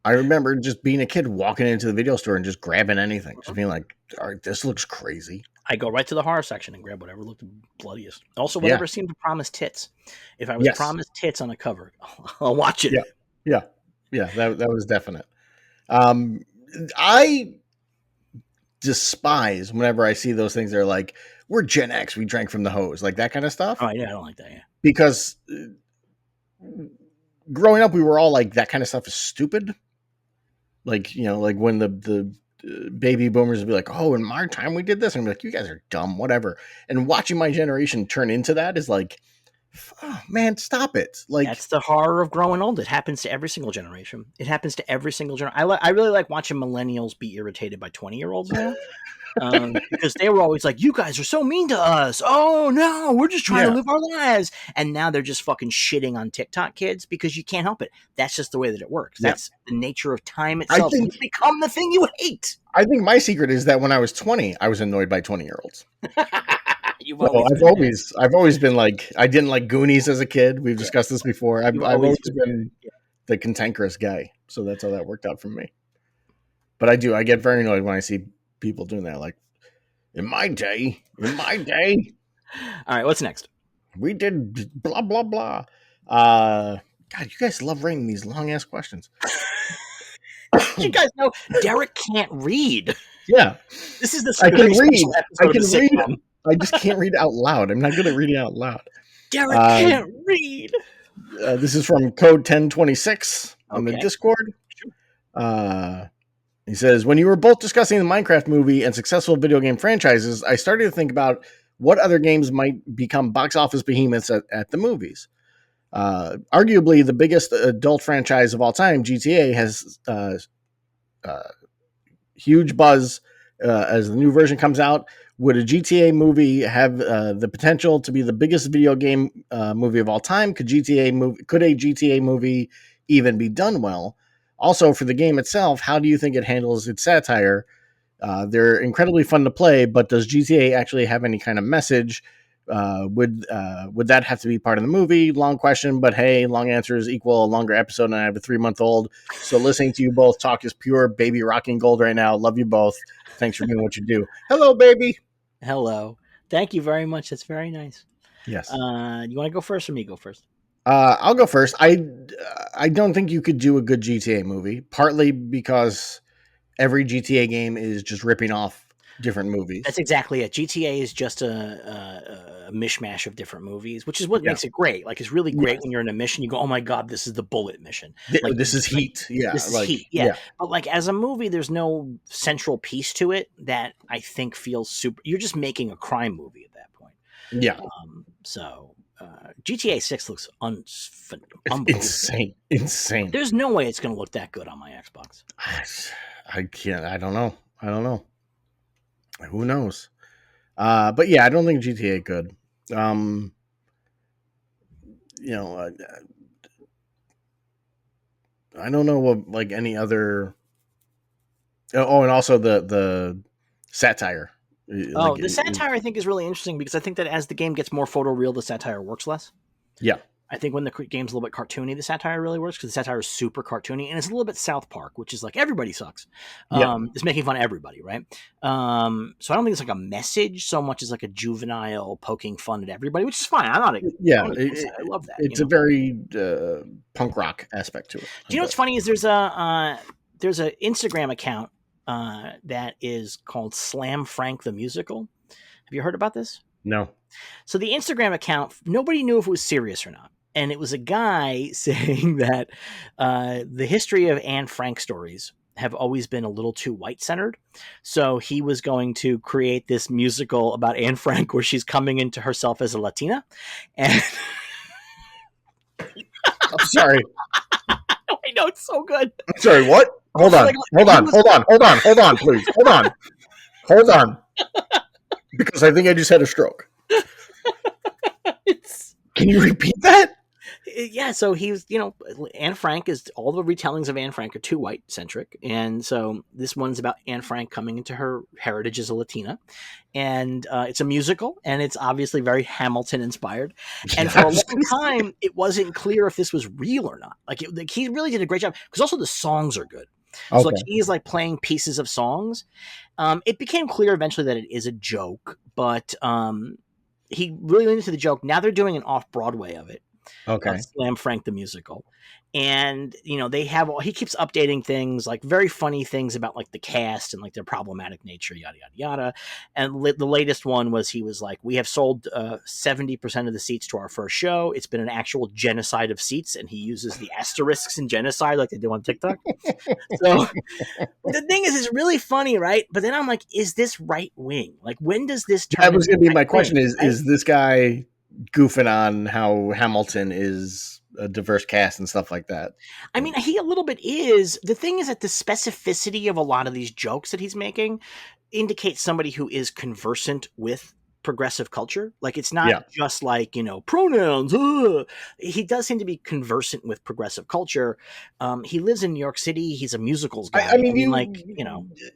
I remember just being a kid walking into the video store and just grabbing anything, just being like, all right, this looks crazy. I go right to the horror section and grab whatever looked the bloodiest. Also, Yeah. whatever seemed to promise tits. If I was Yes. promised tits on a cover, I'll watch it. Yeah. Yeah. Yeah. That was definite. Um, I despise whenever I see those things. They're like, we're Gen X, we drank from the hose, like that kind of Oh stuff. yeah, I don't like that. Yeah. Because growing up, we were all like, that kind of stuff is stupid. Like, like when the baby boomers would be like, oh, in my time we did this. And I'm like, you guys are dumb, whatever. And watching my generation turn into that is like, oh, man, stop it. Like, That's the horror of growing old. It happens to every single generation. It happens to every single generation. I really like watching millennials be irritated by 20-year-olds now. Because they were always like, you guys are so mean to us. Oh no, we're just trying to yeah, live our lives. And now they're just fucking shitting on TikTok kids because you can't help it. That's just the way that it works. yeah. That's the nature of time I itself. You think become the thing you hate. I think my secret is that when I was 20, I was annoyed by 20-year-olds. You've Well, always I've been that. always been like, I didn't like Goonies as a kid. We've Yeah. discussed this before. I've You've always always been that. been the cantankerous guy. So that's how that worked out for me. But I get very annoyed when I see people doing that. Like, in my day, All right, what's next? we did blah, blah, blah. God, you guys love writing these long ass questions. You guys know Derek can't read. Yeah, This is the I can very read. special I episode of can the read. sitcom. I just can't read out loud. I'm not good at reading out loud. Derek Uh, can't read. this is from Code 1026 on the Okay. Discord. He says, when you were both discussing the Minecraft movie and successful video game franchises, I started to think about what other games might become box office behemoths at the movies. Arguably, the biggest adult franchise of all time, GTA, has huge buzz as the new version comes out. Would a GTA movie have the potential to be the biggest video game movie of all time? Could a GTA movie even be done well? Also, for the game itself, how do you think it handles its satire? They're incredibly fun to play, but does GTA actually have any kind of message? Would that have to be part of the movie? Long question, but hey, long answers equal a longer episode, and I have a 3-month-old. So listening to you both talk is pure baby rocking gold right now. Love you both. Thanks for doing what you do. Hello, baby. Hello. Thank you very much. That's very nice. Yes. You want to go first or me go first? I'll go first. I don't think you could do a good GTA movie, partly because every GTA game is just ripping off different movies. That's exactly it. GTA is just a mishmash of different movies, which is what Yeah. makes it great. Like, it's really great Yes. when you're in a mission. You go, "Oh my god, this is the bullet mission." Like, This is Heat. Yeah. this is Like, Heat. Yeah. But like, as a movie, there's no central piece to it that I think feels super. You're just making a crime movie at that point. Yeah. So GTA 6 looks It's unbelievable. insane. There's no way it's going to look that good on my Xbox. I can't. I don't know. Who knows? But yeah, I don't think GTA could. You know, I don't know what like any other. Oh, and also the satire. Oh, the satire I think is really interesting because I think that as the game gets more photoreal, the satire works less. Yeah. I think when the game's a little bit cartoony, the satire really works because the satire is super cartoony and it's a little bit South Park, which is like everybody sucks. Yeah. It's making fun of everybody, right? So I don't think it's like a message so much as like a juvenile poking fun at everybody, which is fine. I'm not. Yeah. I love that. It's a very punk rock aspect to it. Do you know what's funny is there's a Instagram account that is called Slam Frank the Musical. Have you heard about this? No. So the Instagram account, nobody knew if it was serious or not. And it was a guy saying that the history of Anne Frank stories have always been a little too white-centered. So he was going to create this musical about Anne Frank where she's coming into herself as a Latina. And I'm sorry. I know it's so good. I'm sorry. What? Hold Like on. Hold he on. was. Hold on. Hold on. Hold on. Please. Hold on. Hold on. Because I think I just had a stroke. It's Can you repeat that? yeah, so he's Anne Frank is all the retellings of Anne Frank are too white centric, and so this one's about Anne Frank coming into her heritage as a Latina, and it's a musical, and it's obviously very Hamilton inspired, and Yeah, for I a was long gonna say. time it wasn't clear if this was real or not. Like he really did a great job because also the songs are good. So like Okay. he's like playing pieces of songs. It became clear eventually that it is a joke, but he really leaned into the joke. Now they're doing an off Broadway of Okay. Slam Frank the musical. And they have he keeps updating things like very funny things about like the cast and like their problematic nature, yada yada yada. And the latest one was he was like, we have sold 70% of the seats to our first show. It's been an actual genocide of seats, and he uses the asterisks in genocide like they do on TikTok. So the thing is, it's really funny, right? But then I'm like, is this right wing? Like, when does this That turn was into going to be right my wing? question: is Right? is this guy goofing on how Hamilton is a diverse cast and stuff like that? I mean, he a little bit is. The thing is that the specificity of a lot of these jokes that he's making indicates somebody who is conversant with progressive culture. Like, it's not Yeah. just like, pronouns. He does seem to be conversant with progressive culture. He lives in New York City. He's a musicals I guy. I mean, mean, like,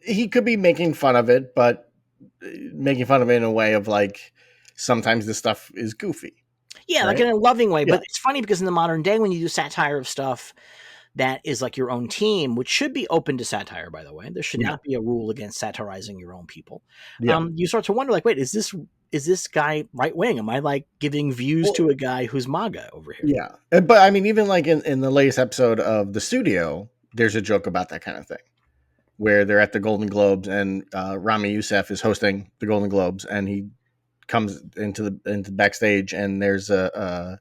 he could be making fun of it, but making fun of it in a way of like sometimes this stuff is goofy, yeah, like right? in a loving way. Yeah. But it's funny because in the modern day, when you do satire of stuff that is like your own team, which should be open to satire, by the way. There should Yeah. not be a rule against satirizing your own people. Yeah. You start to wonder, like, wait, is this guy right wing? Am I like giving views Well, to a guy who's MAGA over here? yeah. But I mean, even like in the latest episode of The Studio, there's a joke about that kind of thing where they're at the Golden Globes and Rami Youssef is hosting the Golden Globes and he comes into backstage and there's I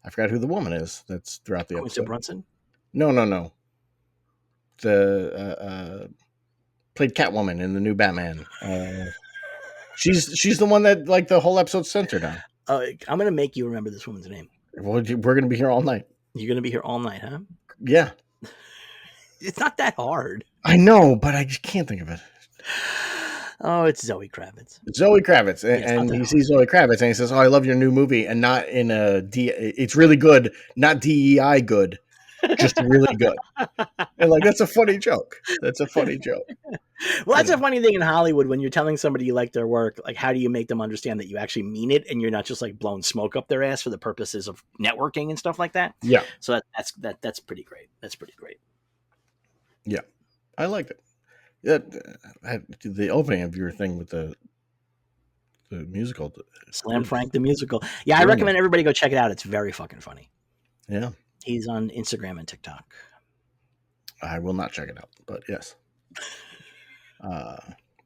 forgot who the woman is that's throughout the Quinta episode. Brunson. No, no, no. The played Catwoman in the new Batman. She's the one that like the whole episode's centered on. I'm gonna make you remember this woman's name. Well, we're gonna be here all night. You're gonna be here all night, huh? Yeah, It's not that hard. I know, but I just can't think of it. Oh, it's Zoe Kravitz. Zoe Kravitz, Yeah, it's not and that he hard. sees Zoe Kravitz, and he says, "Oh, I love your new movie," and not in a D. It's really good, not DEI good, just really good. And like that's a funny joke. That's a funny joke. Well, You that's a know. funny thing in Hollywood when you're telling somebody you like their work. Like, how do you make them understand that you actually mean it and you're not just like blowing smoke up their ass for the purposes of networking and stuff like that? Yeah, So that's pretty great. That's pretty great. yeah, I liked it. Yeah, the opening of your thing with the musical. Slam Frank the musical. Yeah, I Brilliant. recommend everybody go check it out. It's very fucking funny. Yeah, He's on Instagram and TikTok. I will not check it out, but yes. Uh,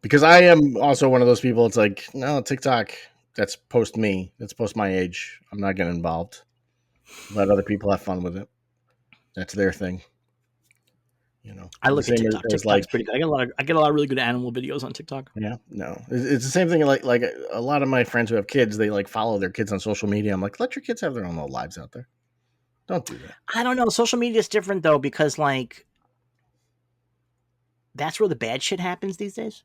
because I am also one of those people. It's like, no, TikTok, that's post me. That's post my age. I'm not getting involved. Let other people have fun with it. That's their thing. You know, I the look at same TikTok. as like, TikTok's pretty good. I get a lot of really good animal videos on TikTok. yeah, no, it's the same thing. Like a lot of my friends who have kids, they like follow their kids on social media. I'm like, let your kids have their own little lives out there. Don't do that. I don't know. Social media is different though because like that's where the bad shit happens these days.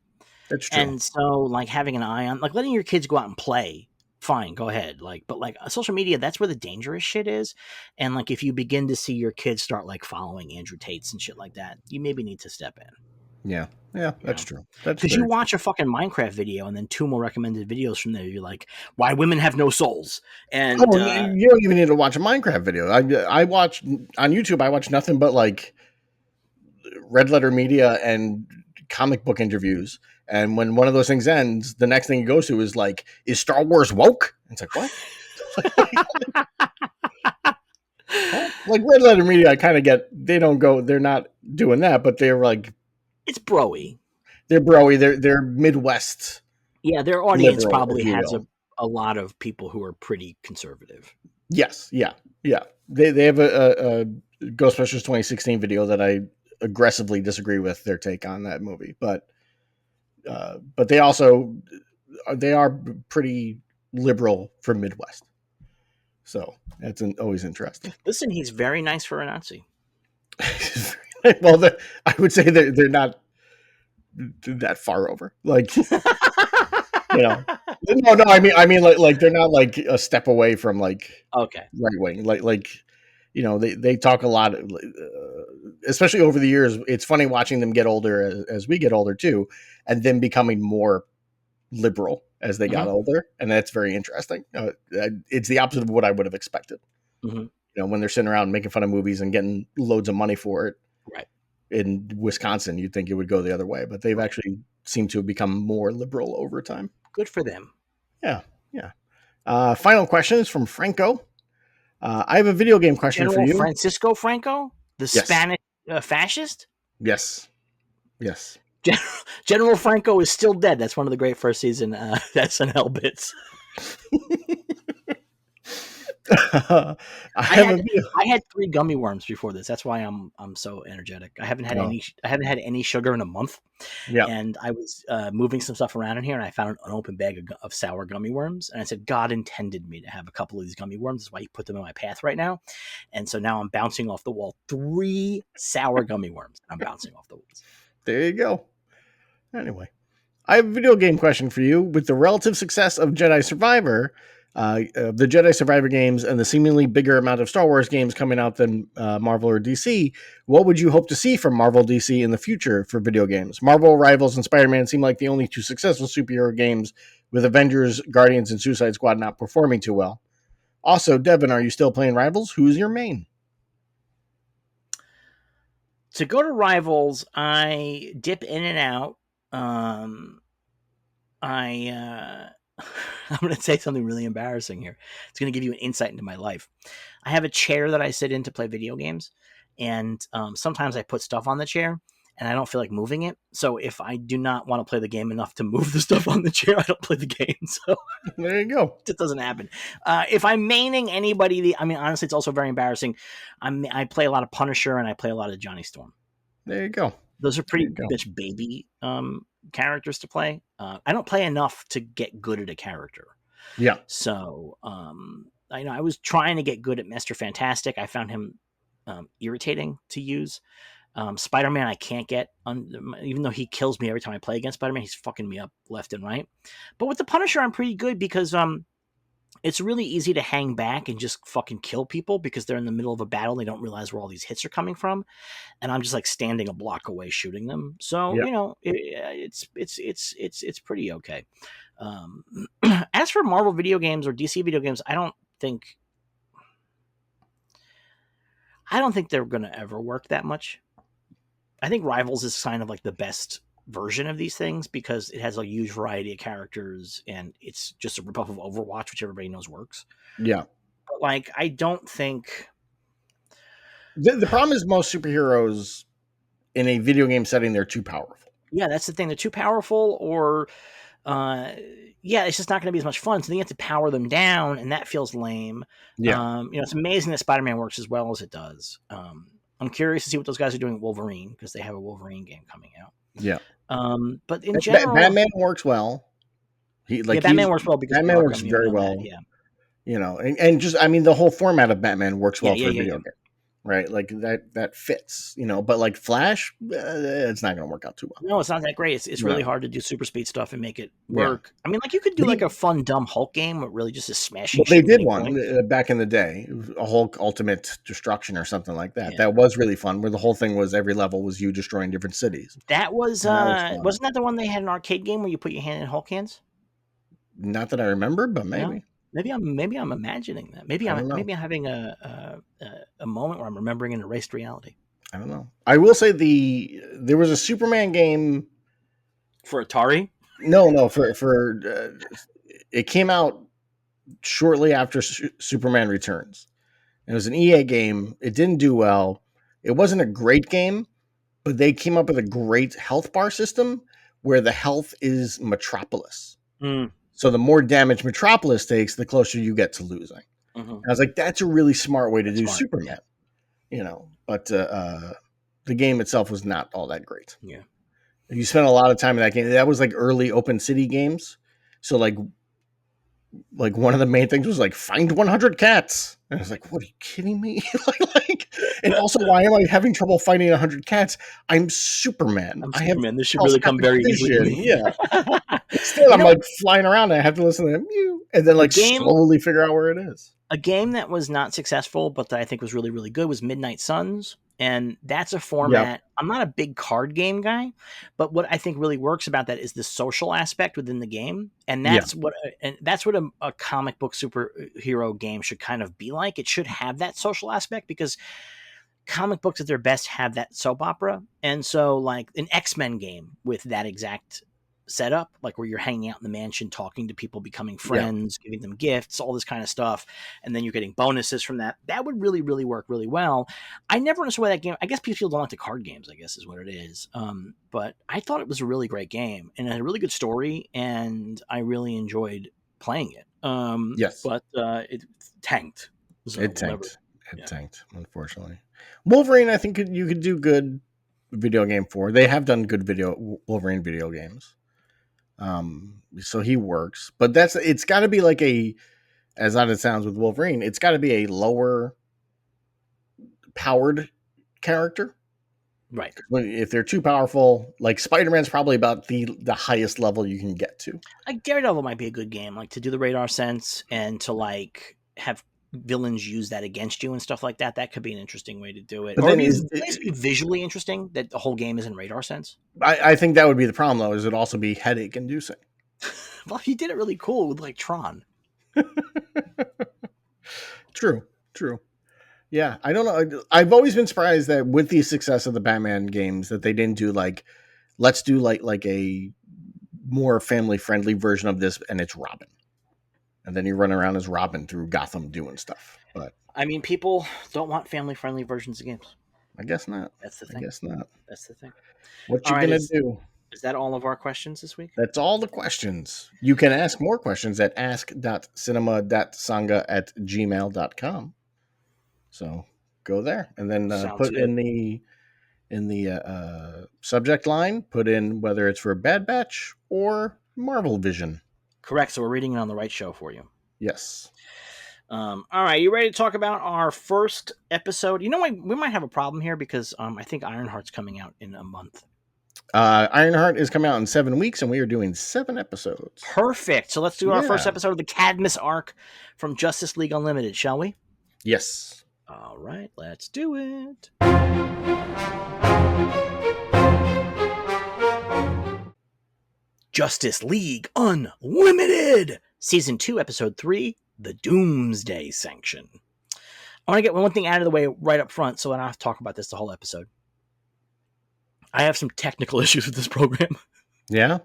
That's true. And so, like, having an eye on, like, letting your kids go out and play, fine, go ahead. Like, but like social media, that's where the dangerous shit is. And like, if you begin to see your kids start like following Andrew Tate's and shit like that, you maybe need to step in. Yeah, yeah, You that's know, true. That's because you very true. watch a fucking Minecraft video and then two more recommended videos from there, you're like, why women have no souls. And Oh, you don't even need to watch a Minecraft video. I watch on YouTube. I watch nothing but like Red Letter Media and comic book interviews. And when one of those things ends, the next thing it goes to is like, is Star Wars woke? And it's like, what? Huh? Like Red Letter Media, I kind of get. They don't go. They're not doing that, but they're like it's broy. they're broy. They're Midwest Yeah, their audience liberal, if probably you has will. a lot of people who are pretty conservative. Yes, yeah, yeah. They have a Ghostbusters 2016 video that I aggressively disagree with their take on that movie, but they also they are pretty liberal for Midwest. So that's always interesting. Listen, he's very nice for a Nazi. Well, I would say they're not that far over. Like, no. I mean, like they're not like a step away from like Okay. right wing. Like they talk a lot, especially over the years. It's funny watching them get older as we get older too, and them becoming more liberal as they got Mm-hmm. older, and that's very interesting. It's the opposite of what I would have expected. Mm-hmm. When they're sitting around making fun of movies and getting loads of money for it Right. in Wisconsin, you'd think it would go the other way, but they've Right. actually seemed to have become more liberal over time. Good for them. Yeah, yeah. Final question is from Franco. I have a video game question for General you. Francisco Franco, the Yes, Spanish fascist. yes, yes. General Franco is still dead. That's one of the great first season SNL bits. I I have a had video. I had 3 gummy worms before this. That's why I'm so energetic. I haven't had Oh, any sugar in a month, yeah. and I was moving some stuff around in here, and I found an unopened bag of sour gummy worms, and I said God intended me to have a couple of these gummy worms. That's why He put them in my path right now, and so now I'm bouncing off the wall. 3 sour gummy worms. I'm bouncing off the walls. There you go. Anyway, I have a video game question for you. With the relative success of Jedi Survivor, the Jedi Survivor games, and the seemingly bigger amount of Star Wars games coming out than Marvel or DC, what would you hope to see from Marvel DC in the future for video games? Marvel Rivals and Spider-Man seem like the only 2 successful superhero games, with Avengers, Guardians, and Suicide Squad not performing too well. Also, Devin, are you still playing Rivals? Who's your main? To go to Rivals, I dip in and out. I'm going to say something really embarrassing here. It's going to give you an insight into my life. I have a chair that I sit in to play video games, and sometimes I put stuff on the chair, and I don't feel like moving it. So if I do not want to play the game enough to move the stuff on the chair, I don't play the game. So There you go. it doesn't happen. If I'm maining anybody, honestly, it's also very embarrassing. I play a lot of Punisher, and I play a lot of Johnny Storm. There you go. Those are There pretty you go. much baby characters to play. I don't play enough to get good at a character. Yeah. So I was trying to get good at Mr. Fantastic. I found him irritating to use. Spider-Man I can't get, even though he kills me every time I play against Spider-Man. He's fucking me up left and right. But with the Punisher, I'm pretty good because it's really easy to hang back and just fucking kill people because they're in the middle of a battle. They don't realize where all these hits are coming from, and I'm just like standing a block away shooting them. So Yeah. it's pretty okay. As for Marvel video games or DC video games, I don't think they're going to ever work that much. I think Rivals is kind of like the best version of these things because it has a huge variety of characters and it's just a ripoff of Overwatch, which everybody knows works. Yeah. But like, I don't think. The problem is most superheroes in a video game setting, they're too powerful. Yeah, that's the thing. They're too powerful, or it's just not going to be as much fun. So then you have to power them down, and that feels lame. Yeah. It's amazing that Spider-Man works as well as it does. I'm curious to see what those guys are doing with Wolverine because they have a Wolverine game coming out. Yeah. But in general, Batman works well. Batman works well because Batman works very well. That, yeah. And just the whole format of Batman works well for a video yeah. game, right? Like that fits, but like Flash, it's not going to work out too well. No, it's not that great. It's really hard to do super speed stuff and make it work. Yeah. You could do like a fun dumb Hulk game, but really just is smashing. Well, they did one back in the day, a Hulk Ultimate Destruction or something like that. Yeah. That was really fun, where the whole thing was every level was you destroying different cities. That was wasn't that the one they had an arcade game where you put your hand in Hulk hands? Not that I remember, but maybe. Yeah. Maybe I'm imagining that. Maybe I'm having a moment where I'm remembering an erased reality. I don't know. I will say there was a Superman game for Atari. No, for it came out shortly after Superman Returns. It was an EA game. It didn't do well. It wasn't a great game, but they came up with a great health bar system where the health is Metropolis. Mm. So the more damage Metropolis takes, the closer you get to losing. Mm-hmm. I was like, that's a really smart way to do Superman. Yeah. But the game itself was not all that great. Yeah. You spent a lot of time in that game. That was like early open city games. So like like one of the main things was like find 100 cats, and I was like, what, are you kidding me? And also, why am I having trouble finding 100 cats? I'm Superman. I'm I have Superman. This should really come telescopic very easily to vision. me. Yeah. Instead, You I'm know, like flying around and I have to listen to them mew and then a like game slowly figure out where it is. a game that was not successful, but that I think was really, really good was Midnight Suns. And that's a Yep. format. I'm not a big card game guy, but what I think really works about that is the social aspect within the game. And Yeah. that's what a comic book superhero game should kind of be like. It should have that social aspect because comic books at their best have that soap opera. And so like an X-Men game with that exact setup, like where you're hanging out in the mansion, talking to people, becoming Yeah. friends, giving them gifts, all this kind of stuff. And then you're getting bonuses from that. That would really, really work really well. I never understood why that game, I guess people don't like the card games, I guess is what it is. But I thought it was a really great game and it had a really good story and I really enjoyed playing it. Yes. But it tanked. So It we'll never, tanked. It yeah. tanked, unfortunately. Wolverine, I think you could do good video game for. They have done good Wolverine video games. So he works, but it's got to be like as odd as it sounds with Wolverine, it's got to be a lower powered character. Right. If they're too powerful, like Spider-Man's probably about the highest level you can get to. Like Daredevil might be a good game, like to do the radar sense and to like have villains use that against you and stuff like that. That could be an interesting way to do it. But Or then maybe be visually interesting that the whole game is in radar sense. I think that would be the problem though, is it also be headache inducing. Well, he did it really cool with like Tron. True. Yeah, I don't know. I've always been surprised that with the success of the Batman games that they didn't do like, let's do like a more family friendly version of this, and it's Robin, and then you run around as Robin through Gotham doing stuff. But I mean, people don't want family friendly versions of games. I guess not. That's the I thing. guess not. That's the thing. What All you right, gonna do? is that all of our questions this week? That's all the questions. You can ask more questions at ask.cinema.sanga@gmail.com. So go there and then Sounds put good. in the subject line, put in whether it's for Bad Batch or Marvel Vision. Correct. So we're reading it on the right show for you. Yes. All right, you ready to talk about our first episode? You know, we might have a problem here because I think Ironheart's coming out in a month. Ironheart is coming out in 7 weeks, and we are doing 7 episodes. Perfect. So let's do our first episode of the Cadmus arc from Justice League Unlimited, shall we? Yes. All right, let's do it. Justice League Unlimited, Season 2, Episode 3, The Doomsday Sanction. I want to get one thing out of the way right up front so I don't have to talk about this the whole episode. I have some technical issues with this program. Yeah?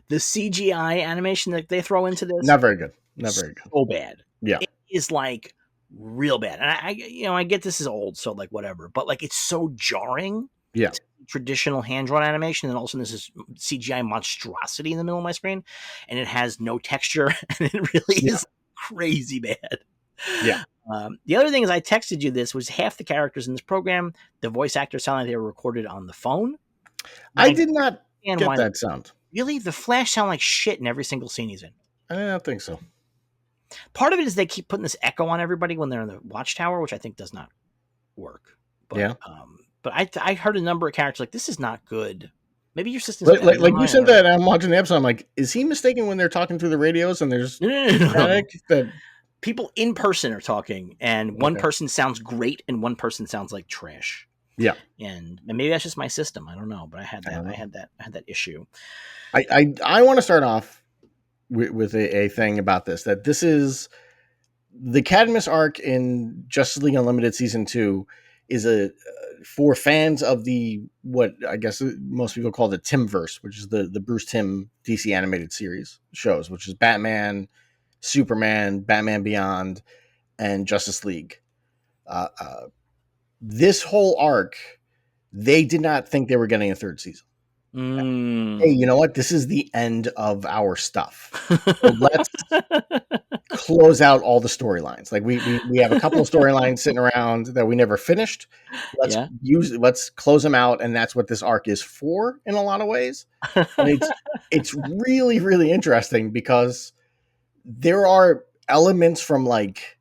The CGI animation that they throw into this, Not very good. Not very good. So bad. Yeah. It is like real bad. And I get this is old, so like whatever, but like it's so jarring. Yeah. Traditional hand-drawn animation, and all of a sudden this is CGI monstrosity in the middle of my screen, and it has no texture, and it really is crazy bad. Yeah. The other thing is I texted you this, was half the characters in this program, the voice actors sound like they were recorded on the phone. I did not get that sound. Really? The Flash sound like shit in every single scene he's in. I don't think so. Part of it is they keep putting this echo on everybody when they're in the watchtower, which I think does not work. But, yeah. But I heard a number of characters like, this is not good. Maybe your system's like you said that I'm watching the episode. I'm like, is he mistaken when they're talking through the radios and there's no. That people in person are talking, and one person sounds great and one person sounds like trash. Yeah, and maybe that's just my system. I don't know, but I had that issue. I want to start off with a thing about this, that this is the Cadmus arc in Justice League Unlimited Season 2 is for fans of the, what I guess most people call the Timverse, which is the Bruce Timm DC animated series shows, which is Batman, Superman, Batman Beyond, and Justice League. This whole arc, they did not think they were getting a third season. Hey, you know what? This is the end of our stuff. So let's close out all the storylines. Like we have a couple of storylines sitting around that we never finished. Let's close them out, and that's what this arc is for in a lot of ways. And it's really, really interesting because there are elements from like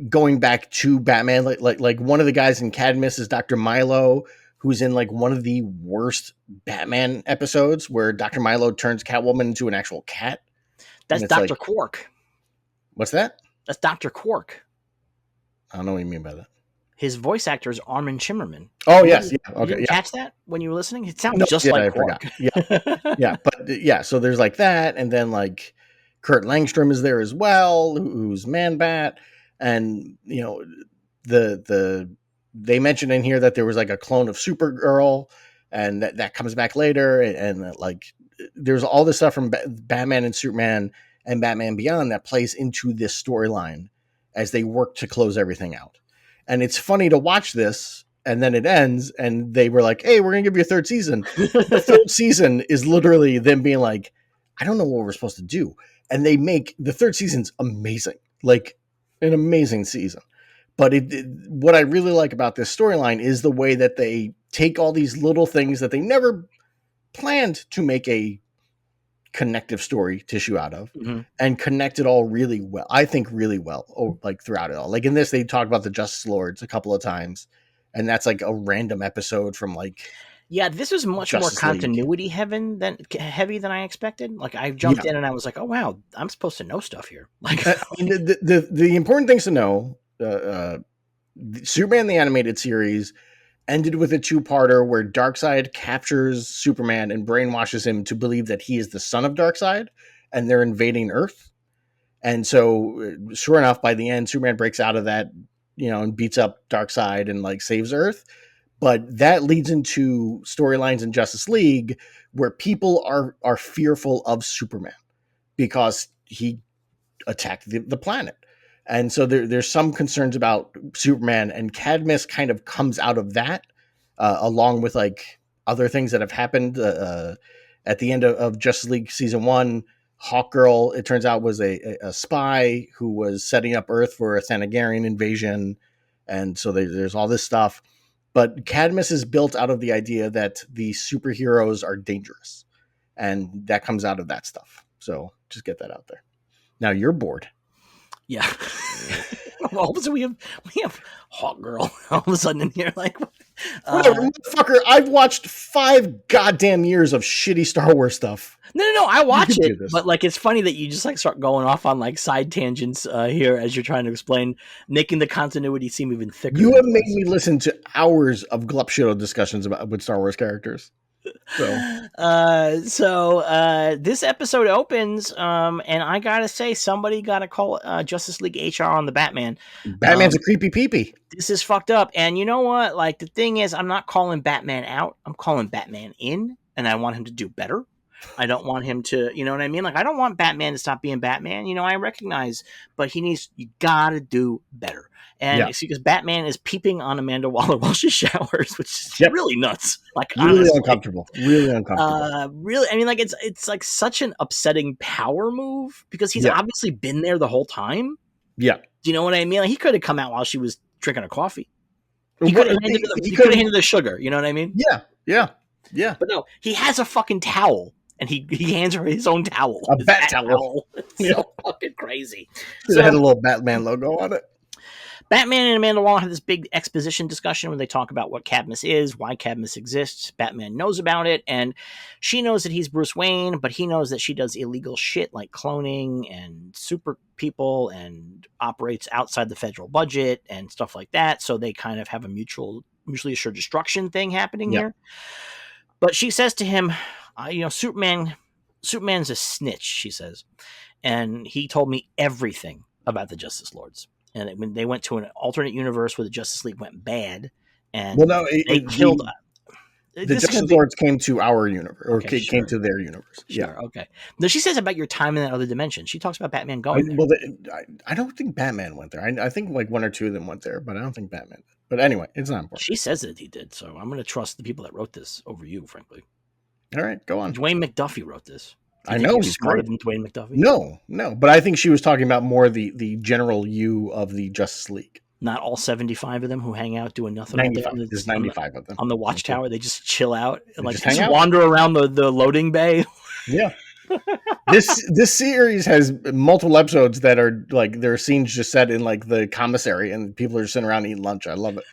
going back to Batman, like one of the guys in Cadmus is Dr. Milo, who's in like one of the worst Batman episodes where Dr. Milo turns Catwoman into an actual cat. That's And it's Dr. like, Quark. what's that? That's Dr. Quark. I don't know what you mean by that. His voice actor is Armin Shimmerman. Oh, yes. Yeah. You Okay. didn't Yeah. catch that when you were listening? It sounds No, just yeah, like I Quark. forgot. Yeah. Yeah. But yeah, so there's like that. And then like Kurt Langstrom is there as well, who's Man Bat. And, you know, they mentioned in here that there was like a clone of Supergirl, and that comes back later. And like there's all this stuff from Batman and Superman and Batman Beyond that plays into this storyline as they work to close everything out. And it's funny to watch this, and then it ends, and they were like, hey, we're going to give you a third season. The third season is literally them being like, I don't know what we're supposed to do. And they make the third season's amazing, like an amazing season. But what I really like about this storyline is the way that they take all these little things that they never planned to make a connective story tissue out of, and connect it all really well. I think really well, like throughout it all. Like in this, they talk about the Justice Lords a couple of times, and that's like a random episode from like. Yeah, this was much more continuity heavy than I expected. Like I jumped in and I was like, oh wow, I'm supposed to know stuff here. Like, I mean, the important things to know: Superman the animated series ended with a two-parter where Darkseid captures Superman and brainwashes him to believe that he is the son of Darkseid, and they're invading Earth. And so, sure enough, by the end, Superman breaks out of that, you know, and beats up Darkseid and like saves Earth. But that leads into storylines in Justice League where people are fearful of Superman because he attacked the planet. And so there's some concerns about Superman, and Cadmus kind of comes out of that, along with like other things that have happened at the end of Justice League season 1. Hawkgirl, it turns out, was a spy who was setting up Earth for a Thanagarian invasion. And so there's all this stuff. But Cadmus is built out of the idea that the superheroes are dangerous. And that comes out of that stuff. So just get that out there. Now you're bored. Yeah. All of a sudden we have Hawkgirl all of a sudden in here. Like, motherfucker, I've watched 5 goddamn years of shitty Star Wars stuff. No, I watch it, but like it's funny that you just like start going off on like side tangents here as you're trying to explain, making the continuity seem even thicker. You have made me listen to hours of Glupshido discussions with Star Wars characters. So this episode opens, and I gotta say, somebody gotta call Justice League HR on the Batman. Batman's a creepy peepee. This is fucked up. And you know what? Like, the thing is, I'm not calling Batman out. I'm calling Batman in, and I want him to do better. I don't want him to, you know what I mean? Like, I don't want Batman to stop being Batman. You know, I recognize, but you gotta do better. And it's because Batman is peeping on Amanda Waller while she showers, which is really nuts. Like, really honestly. uncomfortable. Really uncomfortable. Really, I mean, like, it's like such an upsetting power move because he's obviously been there the whole time. Yeah. Do you know what I mean? Like, he could have come out while she was drinking a coffee. He could have handed the sugar. You know what I mean? Yeah. But no, he has a fucking towel. And he hands her his own towel. A bat towel. It's so fucking crazy. So it had a little Batman logo on it. Batman and Amanda Waller have this big exposition discussion where they talk about what Cadmus is, why Cadmus exists. Batman knows about it, and she knows that he's Bruce Wayne, but he knows that she does illegal shit like cloning and super people and operates outside the federal budget and stuff like that. So they kind of have a mutually assured destruction thing happening here. But she says to him, Superman's a snitch, she says. And he told me everything about the Justice Lords. And when they went to an alternate universe where the Justice League went bad, and they killed. The Justice Lords came to our universe, or came to their universe. Sure, okay. Now she says about your time in that other dimension. She talks about Batman going there. Well, I don't think Batman went there. I think like one or two of them went there, but I don't think Batman did. But anyway, it's not important. She says that he did, so I'm going to trust the people that wrote this over you, frankly. All right, go on. Dwayne McDuffie wrote this. I know he's smarter than Dwayne McDuffie. No, but I think she was talking about more the general you of the Justice League. Not all 75 of them who hang out doing nothing. 95. There's 95 of them on the Watchtower. They just chill out and just wander around the loading bay. Yeah. This series has multiple episodes that are like there are scenes just set in like the commissary, and people are just sitting around eating lunch. I love it.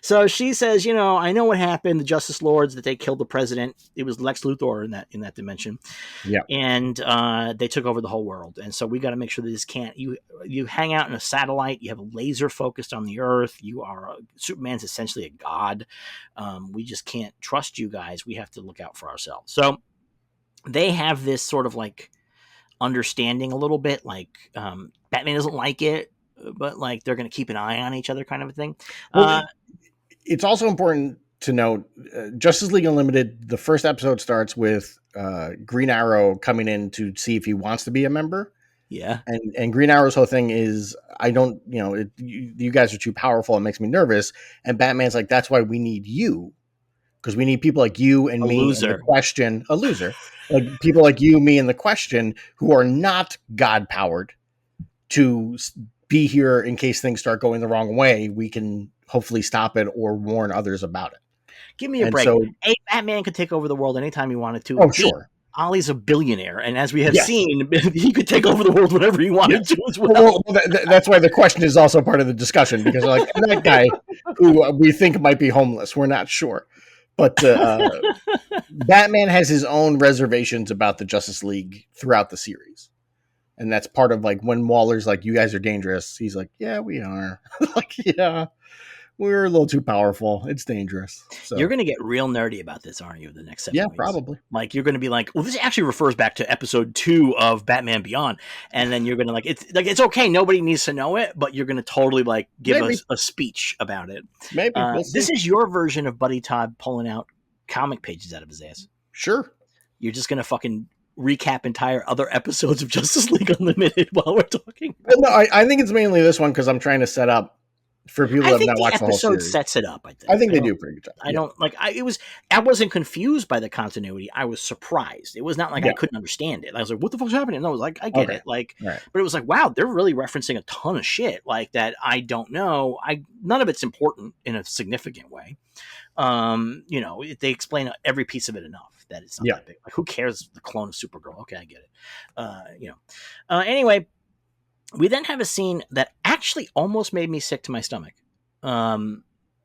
So she says, I know what happened. The Justice Lords, that they killed the president. It was Lex Luthor in that dimension, Yeah. and they took over the whole world. And so we got to make sure that this can't. You hang out in a satellite. You have a laser focused on the Earth. Superman's essentially a god. We just can't trust you guys. We have to look out for ourselves. So they have this sort of like understanding a little bit, like Batman doesn't like it, but like they're going to keep an eye on each other, kind of a thing. Well, it's also important to note Justice League Unlimited, the first episode starts with Green Arrow coming in to see if he wants to be a member. Yeah. And Green Arrow's whole thing is, I don't, you guys are too powerful. It makes me nervous. And Batman's like, that's why we need you. Because we need people like you and A me loser. and the Question, a loser. Like people like you, me, and the Question who are not God powered to be here in case things start going the wrong way. We can hopefully stop it or warn others about it. Give me a And break. so, A, Batman could take over the world anytime he wanted to. oh, B, sure. Ollie's a billionaire, and as we have Yes. seen, he could take over the world whenever he wanted to as well. Well, that's why the Question is also part of the discussion, because like that guy who we think might be homeless, we're not sure. But Batman has his own reservations about the Justice League throughout the series. And that's part of like when Waller's like, you guys are dangerous. He's like, yeah, we are. Like, yeah, we're a little too powerful. It's dangerous. So You're going to get real nerdy about this, aren't you, the next 7 weeks? Probably. Like, you're going to be like, well, this actually refers back to episode 2 of Batman Beyond. And then you're going to it's okay. Nobody needs to know it, but you're going to totally like give us a speech about it. Maybe. We'll this is your version of Buddy Todd pulling out comic pages out of his ass. Sure. You're just going to fucking recap entire other episodes of Justice League Unlimited while we're talking. Well, no, I think it's mainly this one because I'm trying to set up for people that have not watched the whole series. Episode sets it up. I think they do a pretty good job. I don't like. I wasn't confused by the continuity. I was surprised. It was not like I couldn't understand it. I was like, "What the fuck's happening?" And I was like, "I get it." Like, right. But it was like, "Wow, they're really referencing a ton of shit like that." I don't know. None of it's important in a significant way. They explain every piece of it enough that it's not that big. Like, who cares? The clone of Supergirl. Okay, I get it. Anyway, we then have a scene that actually almost made me sick to my stomach,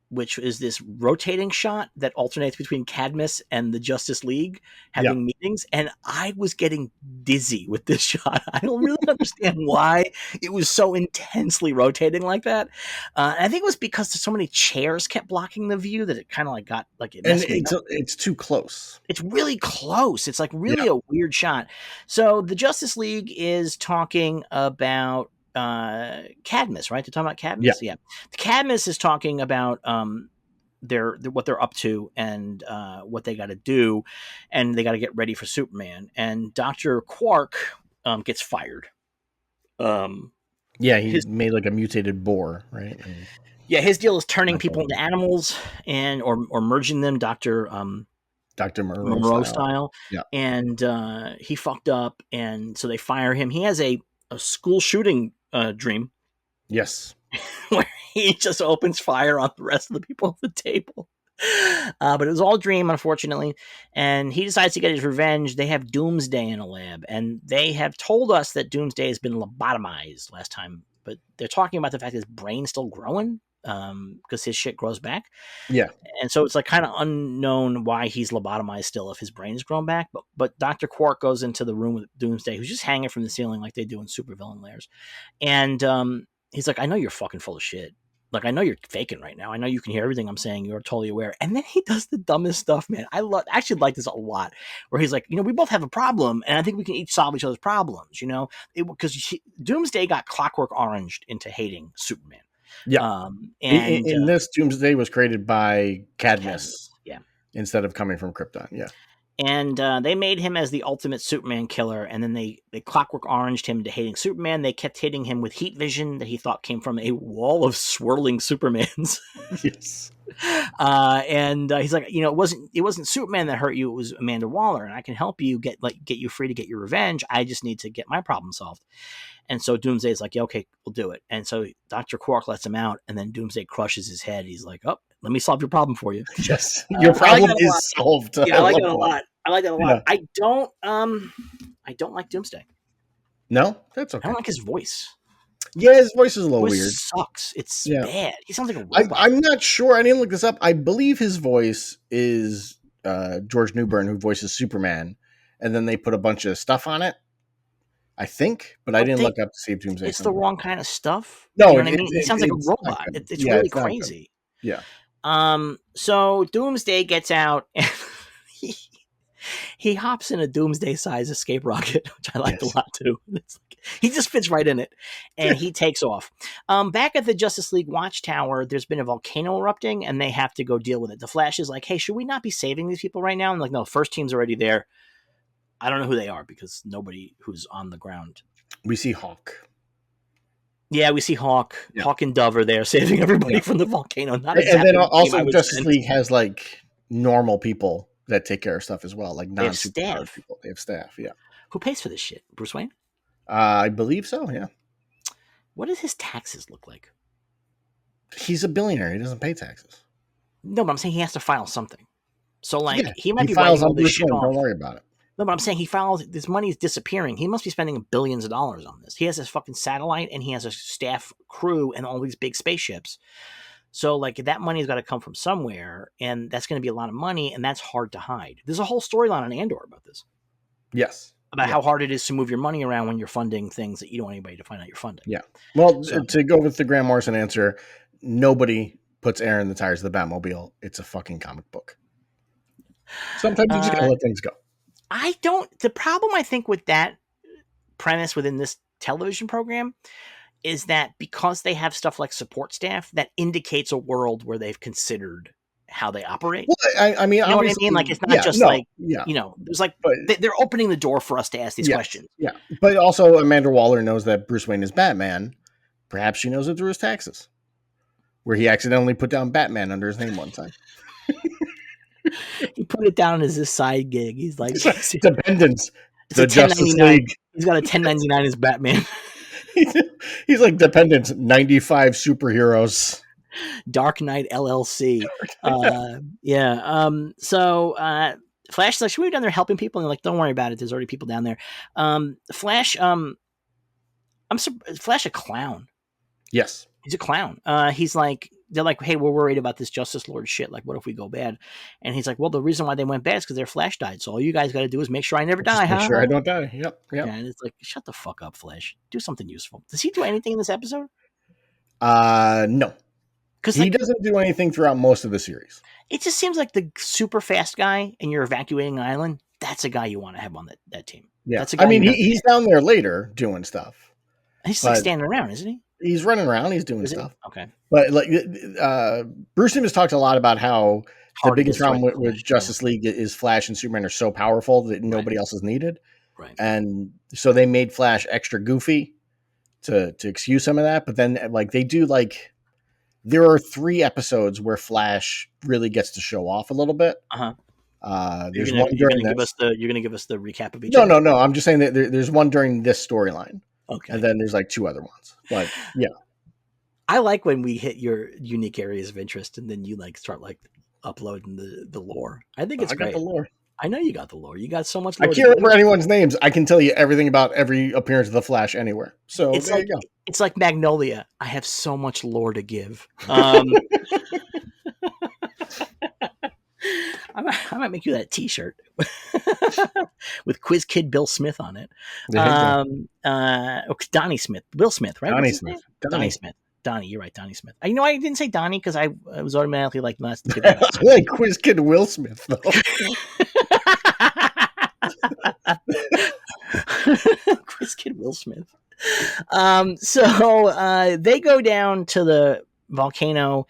which is this rotating shot that alternates between Cadmus and the Justice League having meetings. And I was getting dizzy with this shot. I don't really understand why it was so intensely rotating like that. I think it was because so many chairs kept blocking the view that it kind of like got like it. And it's too close. It's really close. It's like really a weird shot. So the Justice League is talking about Cadmus, right? They're talking about Cadmus. Yeah. Cadmus is talking about what they're up to and what they got to do, and they got to get ready for Superman. And Dr. Quark gets fired. He made like a mutated boar, right? His deal is turning people into animals and or merging them, Dr. Moreau style. Yeah. And he fucked up, and so they fire him. He has a school shooting dream. Yes. Where he just opens fire on the rest of the people at the table. But it was all a dream, unfortunately. And he decides to get his revenge. They have Doomsday in a lab, and they have told us that Doomsday has been lobotomized last time, but they're talking about the fact that his brain's still growing because his shit grows back. Yeah. And so it's like kind of unknown why he's lobotomized still if his brain is grown back. But Dr. Quark goes into the room with Doomsday, who's just hanging from the ceiling like they do in supervillain lairs. And he's like, I know you're fucking full of shit. Like, I know you're faking right now. I know you can hear everything I'm saying. You're totally aware. And then he does the dumbest stuff, man. I actually like this a lot, where he's like, we both have a problem, and I think we can each solve each other's problems, because Doomsday got Clockwork Oranged into hating Superman. Yeah. And in this, Doomsday was created by Cadmus. Yeah. Instead of coming from Krypton. Yeah. And they made him as the ultimate Superman killer, and then they Clockwork Oranged him to hating Superman. They kept hitting him with heat vision that he thought came from a wall of swirling Supermans. Yes. And he's like, it wasn't Superman that hurt you. It was Amanda Waller, and I can help you get you free to get your revenge. I just need to get my problem solved. And so Doomsday is like, yeah, okay, we'll do it. And so Dr. Quark lets him out, and then Doomsday crushes his head. He's like, oh, let me solve your problem for you. Yes. Your problem is solved. Yeah, I like that a lot. I like that a lot. Yeah. I don't I don't like Doomsday. No, that's I okay. don't like his voice. Yeah, his voice is a little weird. Voice sucks. It's Yeah, bad. He sounds like a robot. I'm not sure. I didn't look this up. I believe his voice is George Newbern, who voices Superman, and then they put a bunch of stuff on it. I think, but I But didn't look up to see if Doomsday it's the sounded. wrong kind of stuff. You No, know what I mean? He sounds like a it's not robot. good. It's Yeah, really it's not good. crazy. Yeah. So Doomsday gets out and he, he hops in a Doomsday size escape rocket, which I liked a lot too. It's like, he just fits right in it, and he takes off. Back at the Justice League Watchtower, there's been a volcano erupting, and they have to go deal with it. The Flash is like, "Hey, should we not be saving these people right now?" And like, no, first team's already there. I don't know who they are because nobody who's on the ground. We see Hawk. Yeah, we see Hawk. Yeah. Hawk and Dove are there saving everybody from the volcano. Not exactly. And then the team I also would Justice send. League has like normal people that take care of stuff as well, like They have non-superpowered staff. people. They have staff. Yeah. Who pays for this shit? Bruce Wayne? I believe so. Yeah. What does his taxes look like? He's a billionaire. He doesn't pay taxes. No, but I'm saying he has to file something. So like Yeah, he might he be files writing all on this Bruce shit Wayne. off. Don't worry about it. No, but I'm saying he files this money is disappearing. He must be spending billions of dollars on this. He has this fucking satellite and he has a staff crew and all these big spaceships. So like that money's got to come from somewhere, and that's going to be a lot of money, and that's hard to hide. There's a whole storyline on Andor about this. Yes. About how hard it is to move your money around when you're funding things that you don't want anybody to find out you're funding. Yeah. Well, to go with the Grant Morrison answer, nobody puts air in the tires of the Batmobile. It's a fucking comic book. Sometimes you just gotta let things go. I don't. The problem I think with that premise within this television program is that because they have stuff like support staff, that indicates a world where they've considered how they operate. Well, I mean, you know what I mean? Like it's not just there's like they're opening the door for us to ask these questions. Yeah, but also Amanda Waller knows that Bruce Wayne is Batman. Perhaps she knows it through his taxes, where he accidentally put down Batman under his name one time. He put it down as his side gig. He's like dependents. It's the Justice League. He's got a 1099 as Batman. He's like dependents. 95 superheroes. Dark Knight LLC. So Flash is like, should we be down there helping people? And they're like, don't worry about it. There's already people down there. Flash. Flash a clown. Yes, he's a clown. He's like, they're like, hey, we're worried about this Justice Lord shit. Like, what if we go bad? And he's like, well, the reason why they went bad is because their Flash died. So all you guys got to do is make sure I never die. Make sure I don't die. Yep. Yeah, and it's like, shut the fuck up, Flash. Do something useful. Does he do anything in this episode? No. Because he doesn't do anything throughout most of the series. It just seems like the super fast guy and you're evacuating an island. That's a guy you want to have on that team. Yeah. That's a guy. I mean, he's down there later doing stuff. He's like standing around, isn't he? He's running around. He's doing stuff. Okay. But like Bruce Timm has talked a lot about how the biggest problem with Justice League is Flash and Superman are so powerful that nobody else is needed. Right. And so they made Flash extra goofy to excuse some of that. But then like they do like there are 3 episodes where Flash really gets to show off a little bit. There's one during this. You're gonna give us the recap of each. No. I'm just saying that there's one during this storyline. Okay. And then there's like 2 other ones. But yeah. I like when we hit your unique areas of interest and then you like start like uploading the lore. I think it's great. I got the lore. I know you got the lore. You got so much lore. I can't remember anyone's names. I can tell you everything about every appearance of the Flash anywhere. So it's there like, you go. It's like Magnolia. I have so much lore to give. I might make you that T-shirt with Quiz Kid Bill Smith on it. Donnie Smith, Bill Smith, right? Donnie Smith. Donnie, you're right, Donnie Smith. You know, I didn't say Donnie because I was automatically like, no, that's the I like Quiz Kid Will Smith though. Quiz Kid Will Smith. So they go down to the volcano.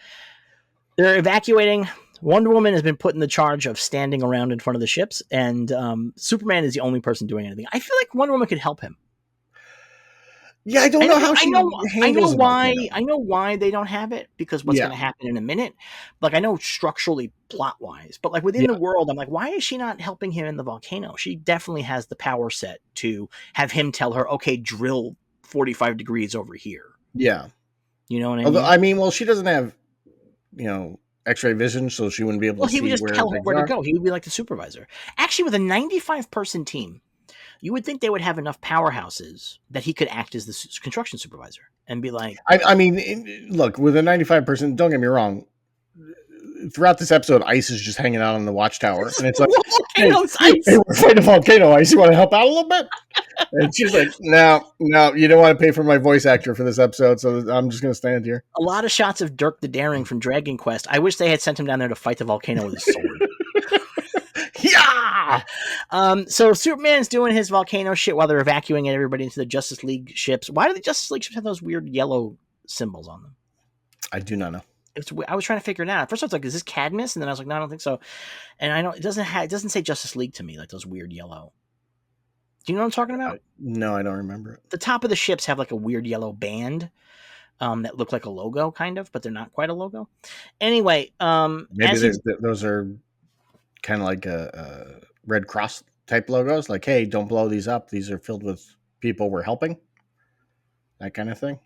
They're evacuating. Wonder Woman has been put in the charge of standing around in front of the ships, and Superman is the only person doing anything. I feel like Wonder Woman could help him. Yeah, I don't know how she handles it. I know why they don't have it, because what's going to happen in a minute. Like, I know structurally, plot-wise, but like within the world, I'm like, why is she not helping him in the volcano? She definitely has the power set to have him tell her, okay, drill 45 degrees over here. Yeah. You know what I mean? Although, I mean, well, she doesn't have, X-ray vision, so she wouldn't be able to see where he would just tell her where to go. He would be like the supervisor. Actually, with a 95-person team, You would think they would have enough powerhouses that he could act as the construction supervisor and be like, I mean, look, with a 95%, don't get me wrong. Throughout this episode, Ice is just hanging out on the watchtower, and it's like, hey, volcanoes, ice. we're fighting a volcano. Ice, you want to help out a little bit? And she's like, no, you don't want to pay for my voice actor for this episode, so I'm just going to stand here. A lot of shots of Dirk the Daring from Dragon Quest. I wish they had sent him down there to fight the volcano with a sword. Yeah. So Superman's doing his volcano shit while they're evacuating everybody into the Justice League ships. Why do the Justice League ships have those weird yellow symbols on them? I do not know. I was trying to figure it out. At first I was like, is this Cadmus? And then I was like, no, I don't think so. And I know it doesn't say Justice League to me, like those weird yellow. Do you know what I'm talking about? No, I don't remember it. The top of the ships have like a weird yellow band that look like a logo, kind of, but they're not quite a logo. Anyway, maybe those are kind of like a Red Cross type logos. Like, hey, don't blow these up. These are filled with people we're helping. That kind of thing.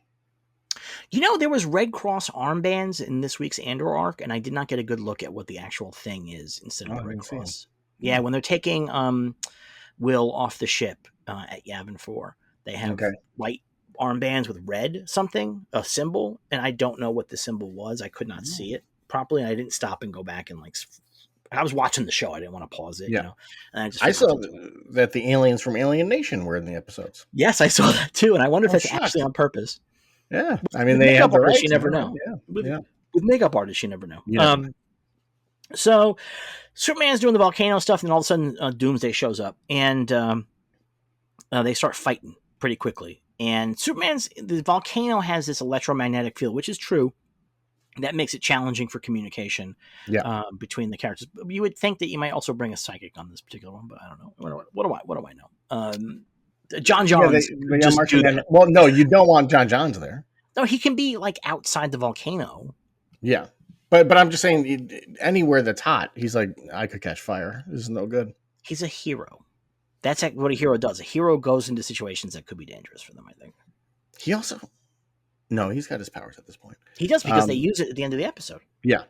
You know, there was Red Cross armbands in this week's Andor arc, and I did not get a good look at what the actual thing is instead of the Red Cross. Yeah, when they're taking Will off the ship at Yavin 4, they have white armbands with red something, a symbol, and I don't know what the symbol was. I could not see it properly, and I didn't stop and go back and like. I was watching the show. I didn't want to pause it. Yeah. You know? And I saw that the aliens from Alien Nation were in the episodes. Yes, I saw that too, and I wonder if that's actually on purpose. Yeah, I mean, they have the rights. You never know. Yeah. With makeup artists, you never know. So Superman's doing the volcano stuff, and then all of a sudden Doomsday shows up, and they start fighting pretty quickly. And the volcano has this electromagnetic field, which is true. That makes it challenging for communication between the characters. You would think that you might also bring a psychic on this particular one, but I don't know. What do I know? John Johns. Well, no, you don't want John Johns there. No, he can be like outside the volcano. Yeah, but I'm just saying, anywhere that's hot, he's like, I could catch fire. This is no good. He's a hero. That's what a hero does. A hero goes into situations that could be dangerous for them, I think. He also... No, he's got his powers at this point. He does, because they use it at the end of the episode. Yeah.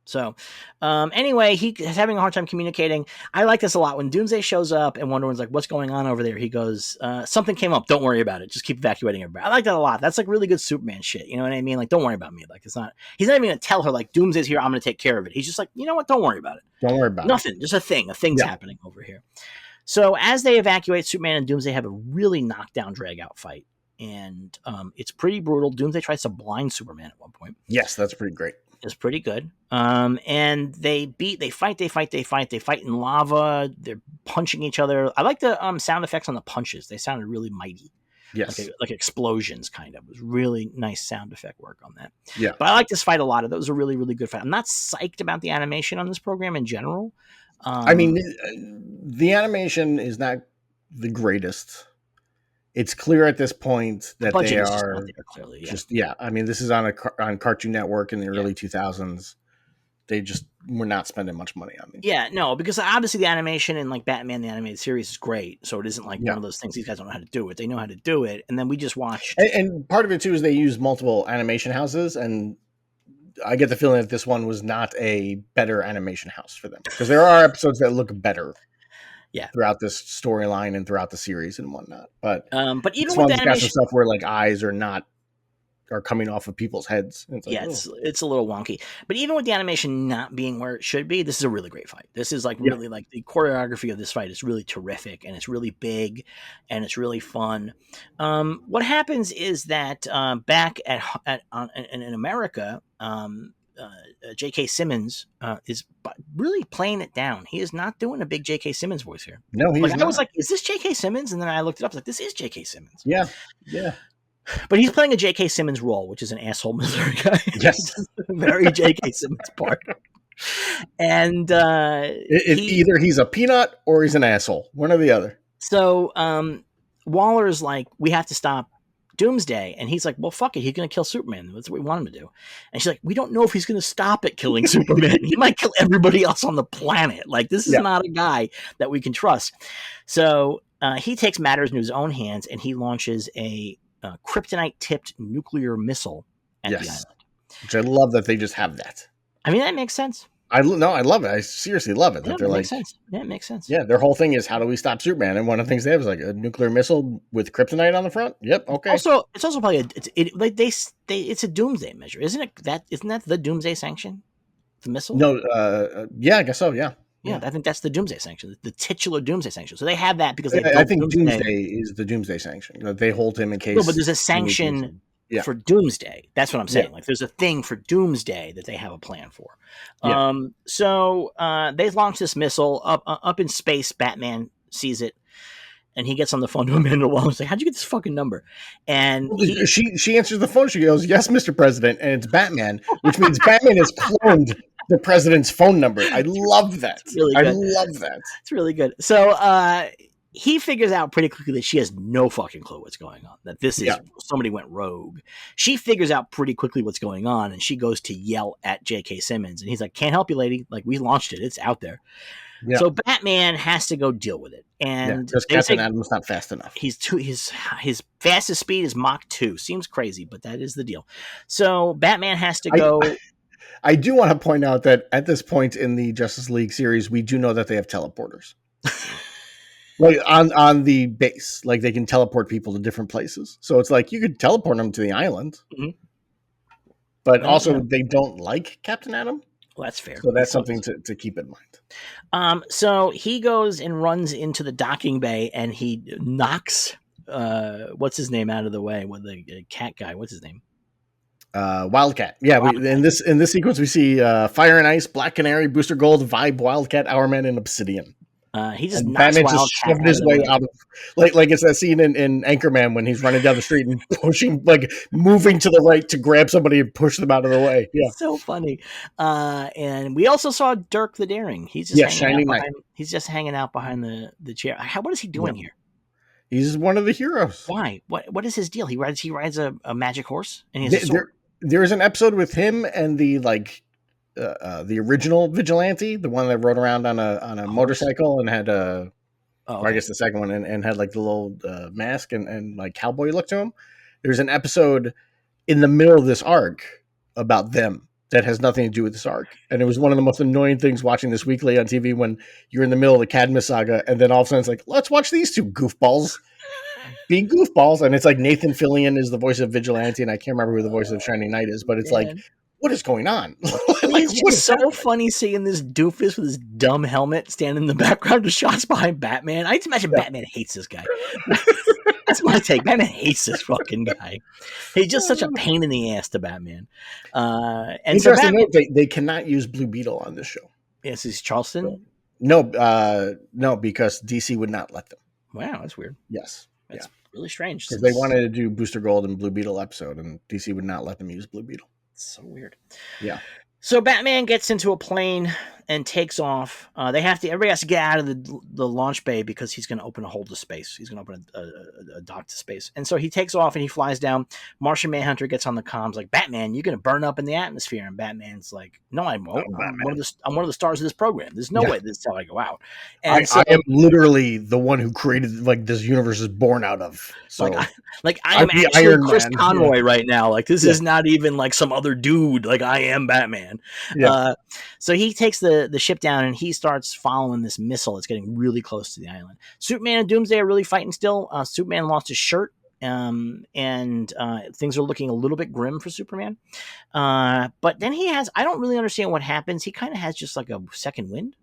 So, anyway, he's having a hard time communicating. I like this a lot. When Doomsday shows up and Wonder Woman's like, what's going on over there? He goes, something came up. Don't worry about it. Just keep evacuating everybody. I like that a lot. That's like really good Superman shit. You know what I mean? Like, don't worry about me. Like, he's not even going to tell her, like, Doomsday's here. I'm going to take care of it. He's just like, you know what? Don't worry about it. Don't worry about Nothing. Just a thing. A thing's happening over here. So as they evacuate, Superman and Doomsday have a really knockdown, drag-out fight. And it's pretty brutal. Doomsday tries to blind Superman at one point. Yes, that's pretty great. It's pretty good. And they fight in lava. They're punching each other. I like the sound effects on the punches. They sounded really mighty. Yes. Like explosions, kind of. It was really nice sound effect work on that. Yeah. But I like this fight a lot. That was a really, really good fight. I'm not psyched about the animation on this program in general. I mean, the animation is not the greatest. It's clear at this point that they are clearly, I mean, this is on Cartoon Network in the early 2000s. They just were not spending much money on these. Yeah, no, because obviously the animation in like Batman the Animated Series is great. So it isn't like one of those things these guys don't know how to do it. They know how to do it. And then we just watched. And part of it too is they use multiple animation houses, and I get the feeling that this one was not a better animation house for them, because there are episodes that look better. Yeah, throughout this storyline and throughout the series and whatnot, but even with the animation stuff where like eyes are coming off of people's heads. It's like, it's a little wonky. But even with the animation not being where it should be, this is a really great fight. This is like really like the choreography of this fight is really terrific, and it's really big, and it's really fun. What happens is that back in America. J.K. Simmons is really playing it down. He is not doing a big J.K. Simmons voice here. No, he's not. I was like, is this J.K. Simmons? And then I looked it up. I was like, this is J.K. Simmons. Yeah. But he's playing a J.K. Simmons role, which is an asshole military guy. Yes. Very J.K. Simmons part. And either he's a peanut or he's an asshole. One or the other. So Waller's like, we have to stop Doomsday, and he's like, well, fuck it, he's gonna kill Superman. That's what we want him to do. And she's like, we don't know if he's gonna stop at killing Superman. He might kill everybody else on the planet. Like, this is not a guy that we can trust. So he takes matters into his own hands, and he launches a kryptonite tipped nuclear missile at the island. Which I love that they just have that. I mean, that makes sense. I love it. I seriously love it Yeah, that they're it makes like, sense. Yeah, it makes sense. yeah, their whole thing is how do we stop Superman? And one of the things they have is like a nuclear missile with kryptonite on the front. Yep, okay. It's also probably like it's a doomsday measure, isn't it? Isn't that the doomsday sanction? The missile. No, yeah, I guess so. Yeah, Yeah, yeah. I think that's the doomsday sanction, the titular doomsday sanction. So they have that because they I built think doomsday. Doomsday is the Doomsday sanction. That they hold him in No, but case there's a he needs sanction something. Yeah, for doomsday. That's what I'm yeah, saying. Like there's a thing for doomsday that they have a plan for. yeah. They launch this missile up in space. Batman sees it, and he gets on the phone to Amanda Waller. He's like, "How'd you get this fucking number?" And Well, he she answers the phone. She goes, "Yes, Mr. President," and it's Batman, which means Batman has cloned the president's phone number. I love that. it's really I good. love that. It's really good. So he figures out pretty quickly that she has no fucking clue what's going on. That this Yeah, is somebody went rogue. She figures out pretty quickly what's going on, and she goes to yell at J.K. Simmons, and he's like, "Can't help you, lady. Like we launched it. It's out there." yeah, So Batman has to go deal with it, yeah. and Because they Captain say Adam's not fast enough. his fastest speed is Mach 2. Seems crazy, but that is the deal. So Batman has to I go. I do want to point out that at this point in the Justice League series, we do know that they have teleporters. Like on the base, like they can teleport people to different places. So it's like you could teleport them to the island, Mhm. but No, also no, they don't like Captain Adam. well, that's fair. So that's That's something always. to keep in mind. So he goes and runs into the docking bay, and he knocks what's his name out of the way with the cat guy. What's his name? Wildcat. Yeah, we Wildcat. in this sequence we see Fire and Ice, Black Canary, Booster Gold, Vibe, Wildcat, Hourman, and Obsidian. He just And knocks Batman just Wildcat shoved out of his the way way. out of like it's that scene in Anchorman when he's running down the street and pushing like moving to the right to grab somebody and push them out of the way. Yeah. It's so funny. And we also saw Dirk the Daring. Yeah, Shining Knight. He's just hanging out behind the chair. What is he Yeah. doing here? He's one of the heroes. Why? What is his deal? He rides a magic horse and he has a sword. There is an episode with him and the original vigilante, the one that rode around on a motorcycle and had or I Okay. guess the second one and had like the little mask and like cowboy look to him. There's an episode in the middle of this arc about them that has nothing to do with this arc. And it was one of the most annoying things watching this weekly on TV when you're in the middle of the Cadmus Saga and then all of a sudden it's like, let's watch these two goofballs be goofballs. And it's like Nathan Fillion is the voice of Vigilante and I can't remember who the voice of Shining Knight is, but it's like, Man. what is going on? Like, It's what just is so happening? funny seeing this doofus with his dumb helmet standing in the background of shots behind Batman. I just imagine Yeah. Batman hates this guy. That's my take. Batman hates this fucking guy. He's just such a pain in the ass to Batman. And so Interesting Batman, note, they cannot use Blue Beetle on this show. yes, is Charleston. No, no, because DC would not let them. Wow, that's weird. Yes. That's really strange. Because they wanted to do Booster Gold and Blue Beetle episode, and DC would not let them use Blue Beetle. So weird. Yeah. So Batman gets into a plane and takes off. Everybody has to get out of the launch bay because he's going to open a hole to space. He's going to open a dock to space. And so he takes off and he flies down. Martian Manhunter gets on the comms like, Batman, you're going to burn up in the atmosphere. And Batman's like, no, I won't. I'm one of the stars of this program. There's no way this is how I go out. And I am literally the one who created like this universe is born out of. So I am the actually Iron Chris Man. Conroy right now. Like this is not even like some other dude. Like I am Batman. Yeah. So he takes the ship down and he starts following this missile that's getting really close to the island. Superman and Doomsday are really fighting still. Superman lost his shirt. And things are looking a little bit grim for Superman. But then I don't really understand what happens. He kind of has just like a second wind.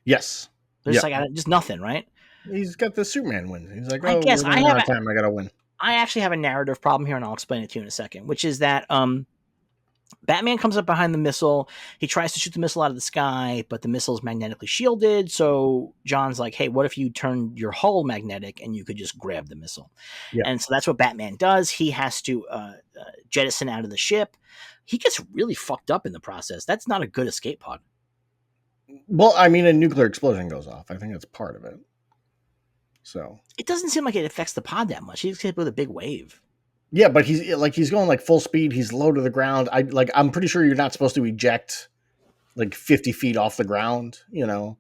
Yes. There's just nothing, right? He's got the Superman win. He's like, I oh, guess we're running out of time. I got to win. I actually have a narrative problem here, and I'll explain it to you in a second, which is that Batman comes up behind the missile. He tries to shoot the missile out of the sky, but the missile is magnetically shielded. So John's like, hey, what if you turn your hull magnetic and you could just grab the missile? Yeah. And so that's what Batman does. He has to jettison out of the ship. He gets really fucked up in the process. That's not a good escape pod. Well, I mean, a nuclear explosion goes off. I think that's part of it. So it doesn't seem like it affects the pod that much. He's hit with a big wave. Yeah, but he's going like full speed. He's low to the ground. I'm pretty sure you're not supposed to eject like 50 feet off the ground. You know,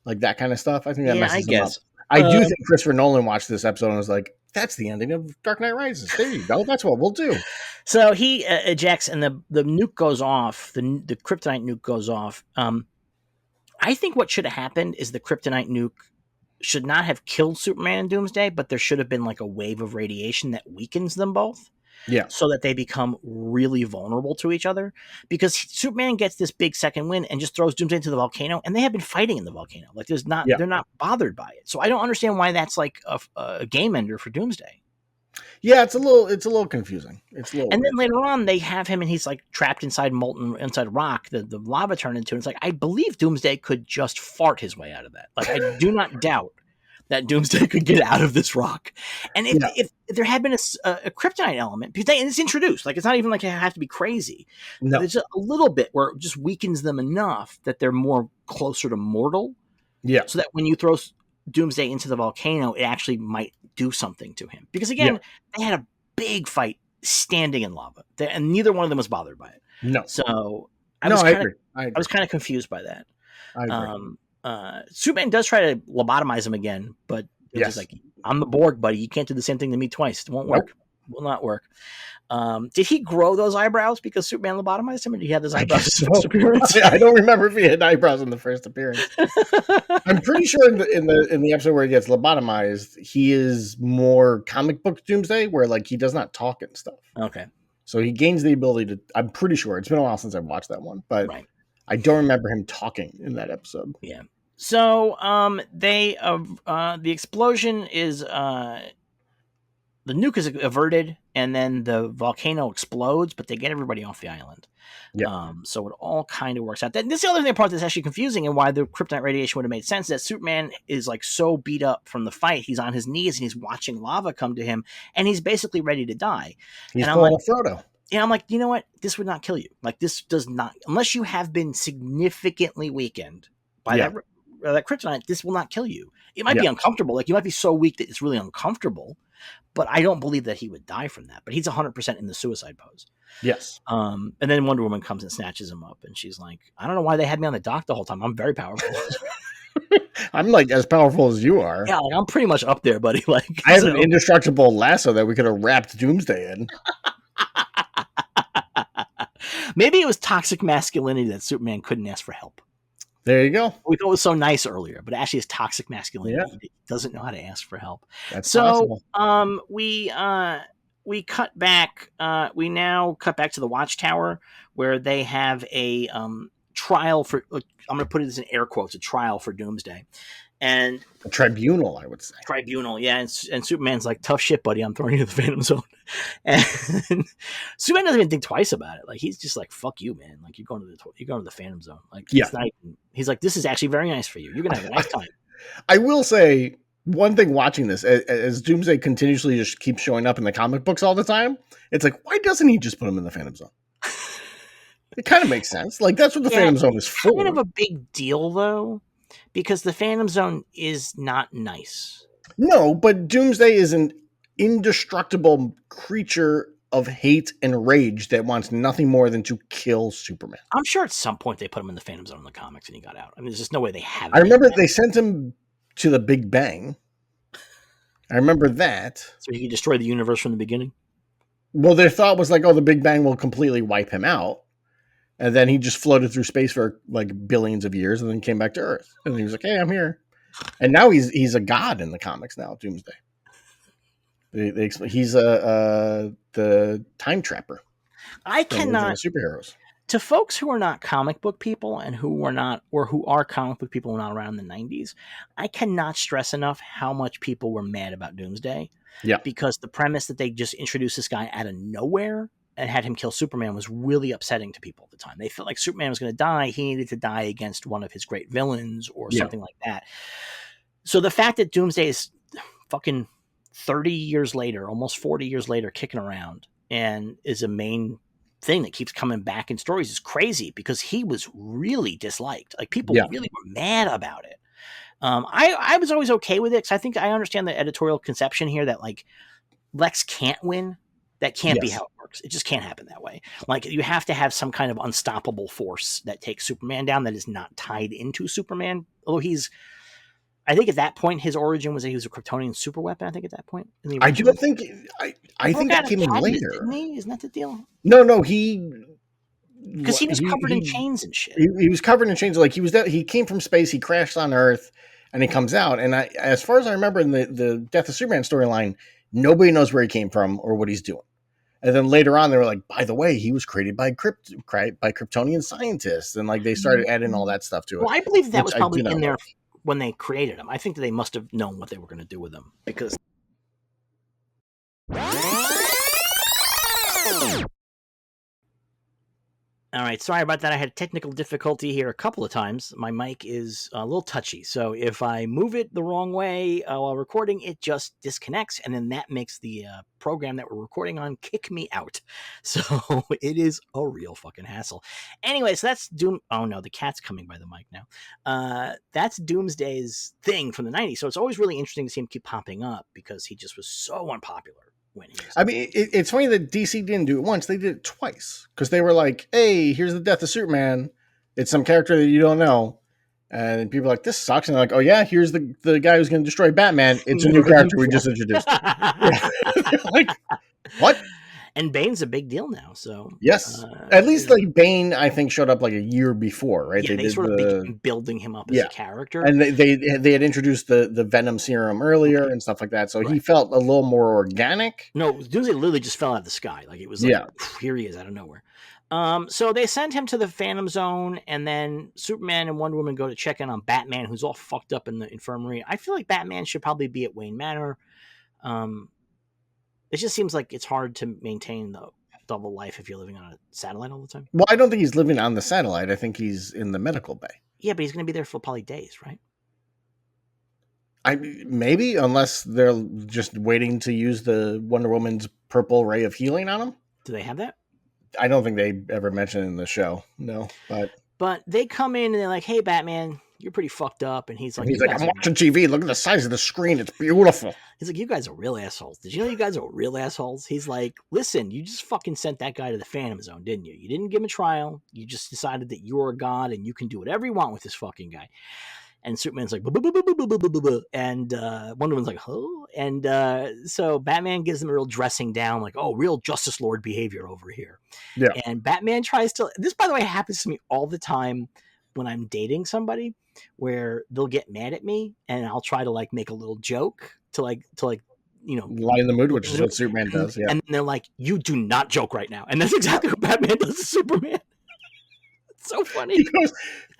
like that kind of stuff. I think that messes him up. I do think Christopher Nolan watched this episode and was like, That's the ending of Dark Knight Rises. There you go. That's what we'll do. So he ejects, and the nuke goes off. The kryptonite nuke goes off. I think what should have happened is the kryptonite nuke should not have killed Superman and Doomsday, but there should have been like a wave of radiation that weakens them both. Yeah. So that they become really vulnerable to each other, because Superman gets this big second win and just throws Doomsday into the volcano, and they have been fighting in the volcano. Like Yeah. they're not bothered by it. So I don't understand why that's like a game ender for Doomsday. Yeah, it's a little confusing. It's a little. And weird. then later on, they have him, and he's like trapped inside rock. The lava turned into. And it's like, I believe Doomsday could just fart his way out of that. Like, I do not doubt that Doomsday could get out of this rock. And if there had been a kryptonite element, because it's introduced, like it's not even like it has to be crazy. No. There's a little bit where it just weakens them enough that they're more closer to mortal. Yeah. So that when you throw Doomsday into the volcano, it actually might do something to him. Because again, they had a big fight standing in lava, and neither one of them was bothered by it. No. So I was kind of confused by that. I agree. Superman does try to lobotomize him again, but it's just like, I'm the Borg, buddy. You can't do the same thing to me twice. It won't work. Will not work. Did he grow those eyebrows because Superman lobotomized him, or did he have those eyebrows in the first appearance? I don't remember if he had eyebrows in the first appearance. I'm pretty sure in the episode where he gets lobotomized, he is more comic book Doomsday, where like he does not talk and stuff. Okay. So he gains the ability to. I'm pretty sure it's been a while since I've watched that one, but right. I don't remember him talking in that episode. Yeah. So the explosion is the nuke is averted, and then the volcano explodes, but they get everybody off the island. Yeah. So it all kind of works out. This is the other part that's actually confusing, and why the kryptonite radiation would have made sense. That Superman is like so beat up from the fight, he's on his knees and he's watching lava come to him, and he's basically ready to die. He's and pulling a Frodo. Yeah, I'm like, you know what? This would not kill you. Like, this does not, unless you have been significantly weakened by that kryptonite, this will not kill you. It might be uncomfortable. Like, you might be so weak that it's really uncomfortable, but I don't believe that he would die from that. But he's 100% in the suicide pose. Yes. And then Wonder Woman comes and snatches him up, and she's like, I don't know why they had me on the dock the whole time. I'm very powerful. I'm like as powerful as you are. Yeah, like, I'm pretty much up there, buddy. Like, I have an indestructible lasso that we could have wrapped Doomsday in. Maybe it was toxic masculinity that Superman couldn't ask for help. There you go. We thought it was so nice earlier, but actually it's toxic masculinity. Yeah. He doesn't know how to ask for help. That's so possible. We cut back. We now cut back to the Watchtower, where they have a trial for. I'm going to put it as in air quotes, a trial for Doomsday, and a tribunal, I would say. Tribunal, yeah. And Superman's like, tough shit, buddy. I'm throwing you to the Phantom Zone. And Superman doesn't even think twice about it. Like, he's just like, fuck you, man. Like, you're going to the Phantom Zone. Like, he's like, this is actually very nice for you. You're gonna have a nice time. I will say one thing watching this, as Doomsday continuously just keeps showing up in the comic books all the time, it's like, why doesn't he just put him in the Phantom Zone? It kind of makes sense. Like, that's what the Phantom Zone is for. Kind of a big deal, though, because the Phantom Zone is not nice. No, but Doomsday is an indestructible creature of hate and rage that wants nothing more than to kill Superman. I'm sure at some point they put him in the Phantom Zone in the comics and he got out. I mean, there's just no way they have. I remember they sent him to the Big Bang. I remember that. So he could destroy the universe from the beginning? Well, their thought was like, oh, the Big Bang will completely wipe him out. And then he just floated through space for like billions of years and then came back to Earth. And he was like, hey, I'm here. And now he's a god in the comics now, Doomsday. He's the time trapper. I cannot superheroes. To folks who are not comic book people and who are comic book people not around the 90s, I cannot stress enough how much people were mad about Doomsday. Yeah. Because the premise that they just introduced this guy out of nowhere and had him kill Superman was really upsetting to people at the time. They felt like Superman was going to die. He needed to die against one of his great villains or something like that. So the fact that Doomsday is fucking 30 years later, almost 40 years later, kicking around and is a main thing that keeps coming back in stories is crazy because he was really disliked. Like, people really were mad about it. I was always okay with it because I think I understand the editorial conception here that like Lex can't win. That can't be how it works. It just can't happen that way. Like, you have to have some kind of unstoppable force that takes Superman down that is not tied into Superman. Although he's I think at that point his origin was that he was a Kryptonian super weapon. I think at that point in the I do original, think he I broke think out that of came in Cadmus, later. didn't he? Isn't that the deal? No, Because he was he covered in chains and shit. he was covered in chains. Like he came from space, he crashed on Earth, and he comes out. And as far as I remember in the Death of Superman storyline, nobody knows where he came from or what he's doing. And then later on, they were like, by the way, he was created by Kryptonian scientists, and like they started adding all that stuff to it, Well, I believe that which was I do probably not in there like. when they created him. I think that they must have known what they were going to do with him because. All right, sorry about that. I had technical difficulty here a couple of times. My mic is a little touchy, so if I move it the wrong way while recording, it just disconnects, and then that makes the program that we're recording on kick me out. So it is a real fucking hassle. Anyway, so that's Doom. Oh no, the cat's coming by the mic now. That's Doomsday's thing from the '90s. So it's always really interesting to see him keep popping up because he just was so unpopular when he was. I mean, it's funny that DC didn't do it once; they did it twice because they were like, "Hey, here's the death of Superman. It's some character that you don't know." And people are like, this sucks. And they're like, oh, yeah, here's the guy who's going to destroy Batman. It's a new Never heard them character we before. just introduced. Yeah. Like, what? And Bane's a big deal now. So, Yes. At least, yeah. like, Bane, I think, showed up like a year before, right? Yeah, They they did sort of the. began building him up as a Yeah. character. And they had introduced the Venom serum earlier and stuff like that. So he Right. felt a little more organic. No, Doomsday literally just fell out of the sky. Like it was like, Yeah. here he is out of nowhere. So they send him to the Phantom Zone, and then Superman and Wonder Woman go to check in on Batman, who's all fucked up in the infirmary. I feel like Batman should probably be at Wayne Manor. It just seems like it's hard to maintain the double life if you're living on a satellite all the time. Well, I don't think he's living on the satellite. I think he's in the medical bay. Yeah, but he's going to be there for probably days, right? Maybe, unless they're just waiting to use the Wonder Woman's purple ray of healing on him. Do they have that? I don't think they ever mentioned it in the show. No, but they come in and they're like, "Hey, Batman, you're pretty fucked up," and he's like, I'm watching TV. Look at the size of the screen. It's beautiful. He's like, "You guys are real assholes. Did you know you guys are real assholes?" He's like, "Listen, you just fucking sent that guy to the Phantom Zone, didn't you? You didn't give him a trial. You just decided that you're a god and you can do whatever you want with this fucking guy." And Superman's like, and Wonder Woman's like, huh? And so Batman gives them a real dressing down, like, oh, real Justice Lord behavior over here. Yeah. And Batman tries to, this, by the way, happens to me all the time when I'm dating somebody, where they'll get mad at me and I'll try to like make a little joke to you know, lighten the mood, which is what Superman does. Yeah. And they're like, you do not joke right now. And that's exactly what Batman does to Superman. It's so funny. He goes,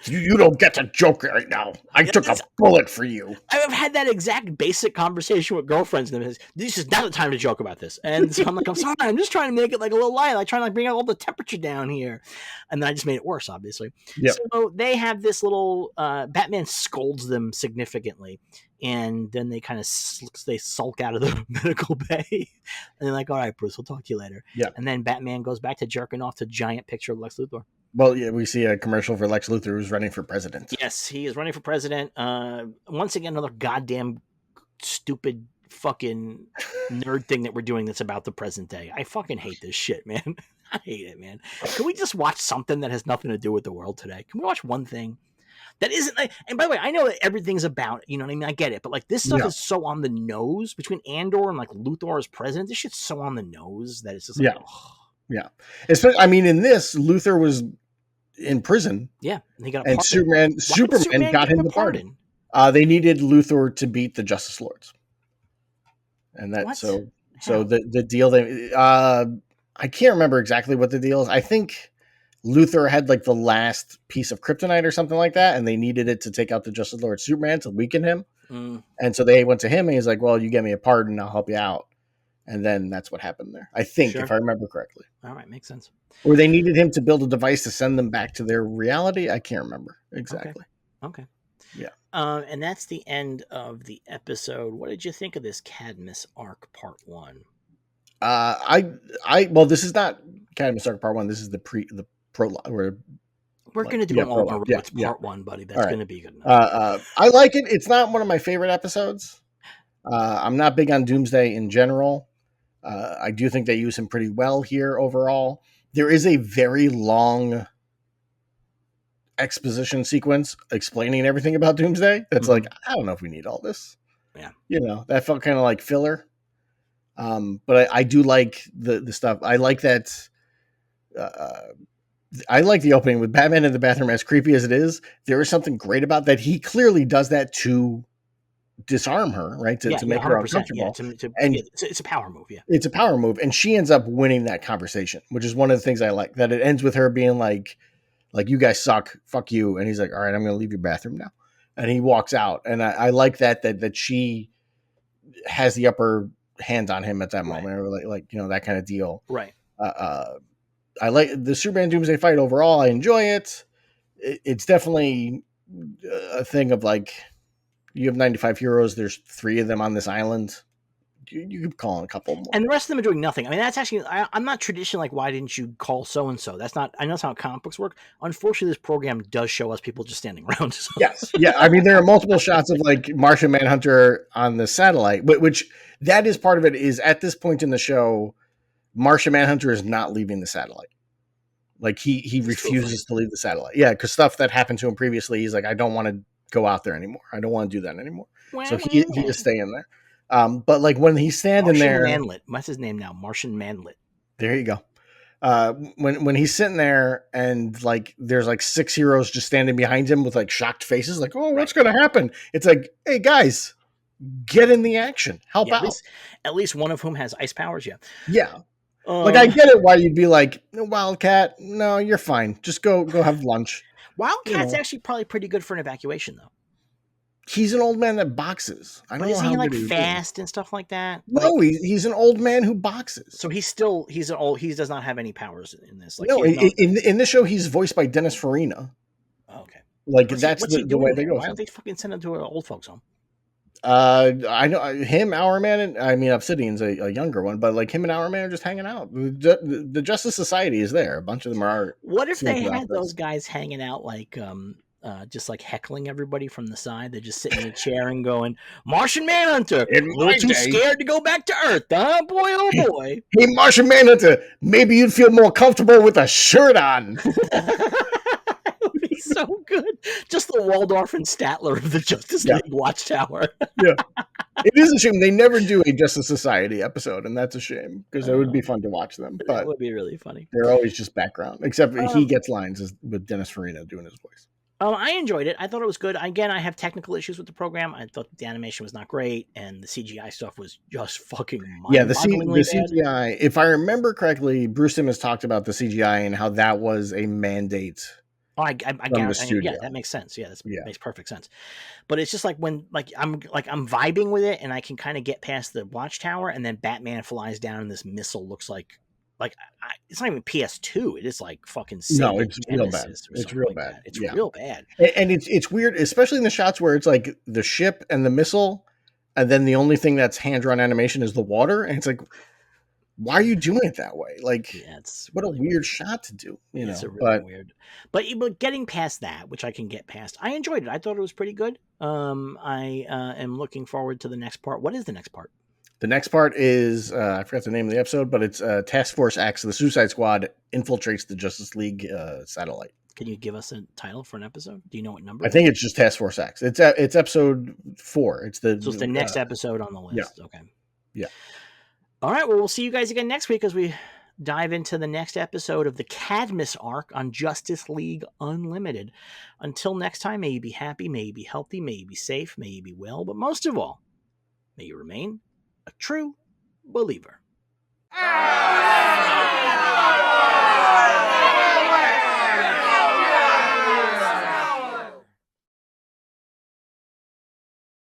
you don't get to joke right now. I took a bullet for you. I've had that exact basic conversation with girlfriends, and this is not the time to joke about this. And so I'm like, I'm sorry, I'm just trying to make it like a little light. I try to like bring out all the temperature down here, and then I just made it worse, obviously. Yep. So they have this little Batman scolds them significantly, and then they kind of they sulk out of the medical bay, and they're like, "All right, Bruce, we'll talk to you later." Yeah. And then Batman goes back to jerking off to a giant picture of Lex Luthor. Well, yeah, we see a commercial for Lex Luthor who's running for president. Yes, he is running for president. Once again, another goddamn stupid fucking nerd thing that we're doing that's about the present day. I fucking hate this shit, man. I hate it, man. Can we just watch something that has nothing to do with the world today? Can we watch one thing that isn't like, and by the way, I know that everything's about, you know what I mean? I get it, but like this stuff is so on the nose between Andor and like Luthor as president. This shit's so on the nose that it's just like, yeah. Especially, I mean, in this, Luthor was in prison. Yeah, and he got and Superman got him the pardon. They needed Luthor to beat the Justice Lords, and that so the deal they I can't remember exactly what the deal is. I think Luthor had like the last piece of kryptonite or something like that, and they needed it to take out the Justice Lord Superman to weaken him. And so they went to him, and he's like, "Well, you get me a pardon, I'll help you out." And then that's what happened there. I think, if I remember correctly. All right, makes sense. Or they needed him to build a device to send them back to their reality. I can't remember exactly. Okay. Yeah. And that's the end of the episode. What did you think of this Cadmus arc part 1? Well, this is not Cadmus arc part 1. This is the prologue. We're going to do them all in a row. It's part 1, buddy. That's going to be good enough. I like it. It's not one of my favorite episodes. I'm not big on Doomsday in general. I do think they use him pretty well here overall. There is a very long exposition sequence explaining everything about Doomsday. That's like, Mm-hmm. I don't know if we need all this. Yeah. That felt kind of like filler. But I do like the stuff. I like that. Uh, I like the opening with Batman in the bathroom, as creepy as it is. There is something great about that. He clearly does that to disarm her, right? Yeah, To yeah, make her 100%. Yeah, uncomfortable. And yeah, it's a power move. Yeah, it's a power move. And she ends up winning that conversation, which is one of the things I like. That it ends with her being like you guys suck, fuck you. And he's like, all right, I'm going to leave your bathroom now. And he walks out. And I like that she has the upper hand on him at that right, moment, or that kind of deal. right. I like the Superman Doomsday fight overall. I enjoy it. It's definitely a thing of like, you have 95 heroes. There's 3 of them on this island. You could call in a couple more. And the rest of them are doing nothing. I mean, that's actually, I'm not traditionally like, why didn't you call so and so? That's not, I know that's how comic books work. Unfortunately, this program does show us people just standing around. So. Yes, yeah. I mean, there are multiple shots of like Martian Manhunter on the satellite, which that is part of it. Is at this point in the show, Martian Manhunter is not leaving the satellite. Like he refuses to leave the satellite. Yeah, because stuff that happened to him previously, he's like, I don't want to go out there anymore. I don't want to do that anymore. Wah, So wah, he wah. is staying there. But like when he's standing Martian there, Manlet. What's his name now? Martian Manlet. there you go. When he's sitting there and like there's like 6 heroes just standing behind him with like shocked faces, like, oh, what's Right. gonna happen? It's like, hey guys, get in the action, help Yeah, out. at least one of whom has ice powers. Yeah. Yeah. Like I get it why you'd be like, Wildcat, no, you're fine. Just go have lunch. Wildcat's actually probably pretty good for an evacuation, though. He's an old man that boxes. I But don't know isn't how he like good he would be. fast and stuff like that? Like, No, he's an old man who boxes. so he does not have any powers in this. Like, No, in this show, he's voiced by Dennis Farina. Oh, okay. Like that's What's he the way doing they there? go. Why don't they fucking send him to an old folks home? I know him, Hourman, and I mean Obsidian's a younger one, but like him and Hourman are just hanging out. The Justice Society is there. A bunch of them are. What if they had those guys hanging out like just like heckling everybody from the side? They're just sitting in a chair and going, Martian Manhunter, In a little my too day. scared to go back to Earth, huh? Boy, oh boy. Hey, Martian Manhunter, maybe you'd feel more comfortable with a shirt on. That would be so good. Just the Waldorf and Statler of the Justice League Watchtower. Yeah. It is a shame they never do a Justice Society episode, and that's a shame because it would be fun to watch them. But that would be really funny. They're always just background, except he gets lines with Dennis Farina doing his voice. I enjoyed it. I thought it was good. Again, I have technical issues with the program. I thought the animation was not great, and the CGI stuff was just fucking mind-bogglingly the CGI. If I remember correctly, Bruce Timm has talked about the CGI and how that was a mandate. Oh, I from the studio. yeah, that makes sense. Yeah, that makes perfect sense. But it's just like when I'm vibing with it, and I can kind of get past the watchtower, and then Batman flies down, and this missile looks like it's not even PS2. It is like fucking no, it's real bad. It's real bad. It's real bad. And it's weird, especially in the shots where it's like the ship and the missile, and then the only thing that's hand drawn animation is the water, and it's like, why are you doing it that way? Like, it's what really a weird shot to do, It's really weird. But getting past that, which I can get past, I enjoyed it. I thought it was pretty good. I am looking forward to the next part. What is the next part? The next part is, I forgot the name of the episode, but it's Task Force X, the Suicide Squad infiltrates the Justice League satellite. Can you give us a title for an episode? Do you know what number? I think it's just Task Force X. It's episode 4. It's the next episode on the list. Yeah. Okay. Yeah. All right. Well, we'll see you guys again next week as we dive into the next episode of the Cadmus arc on Justice League Unlimited. Until next time, may you be happy, may you be healthy, may you be safe, may you be well, but most of all, may you remain a true believer.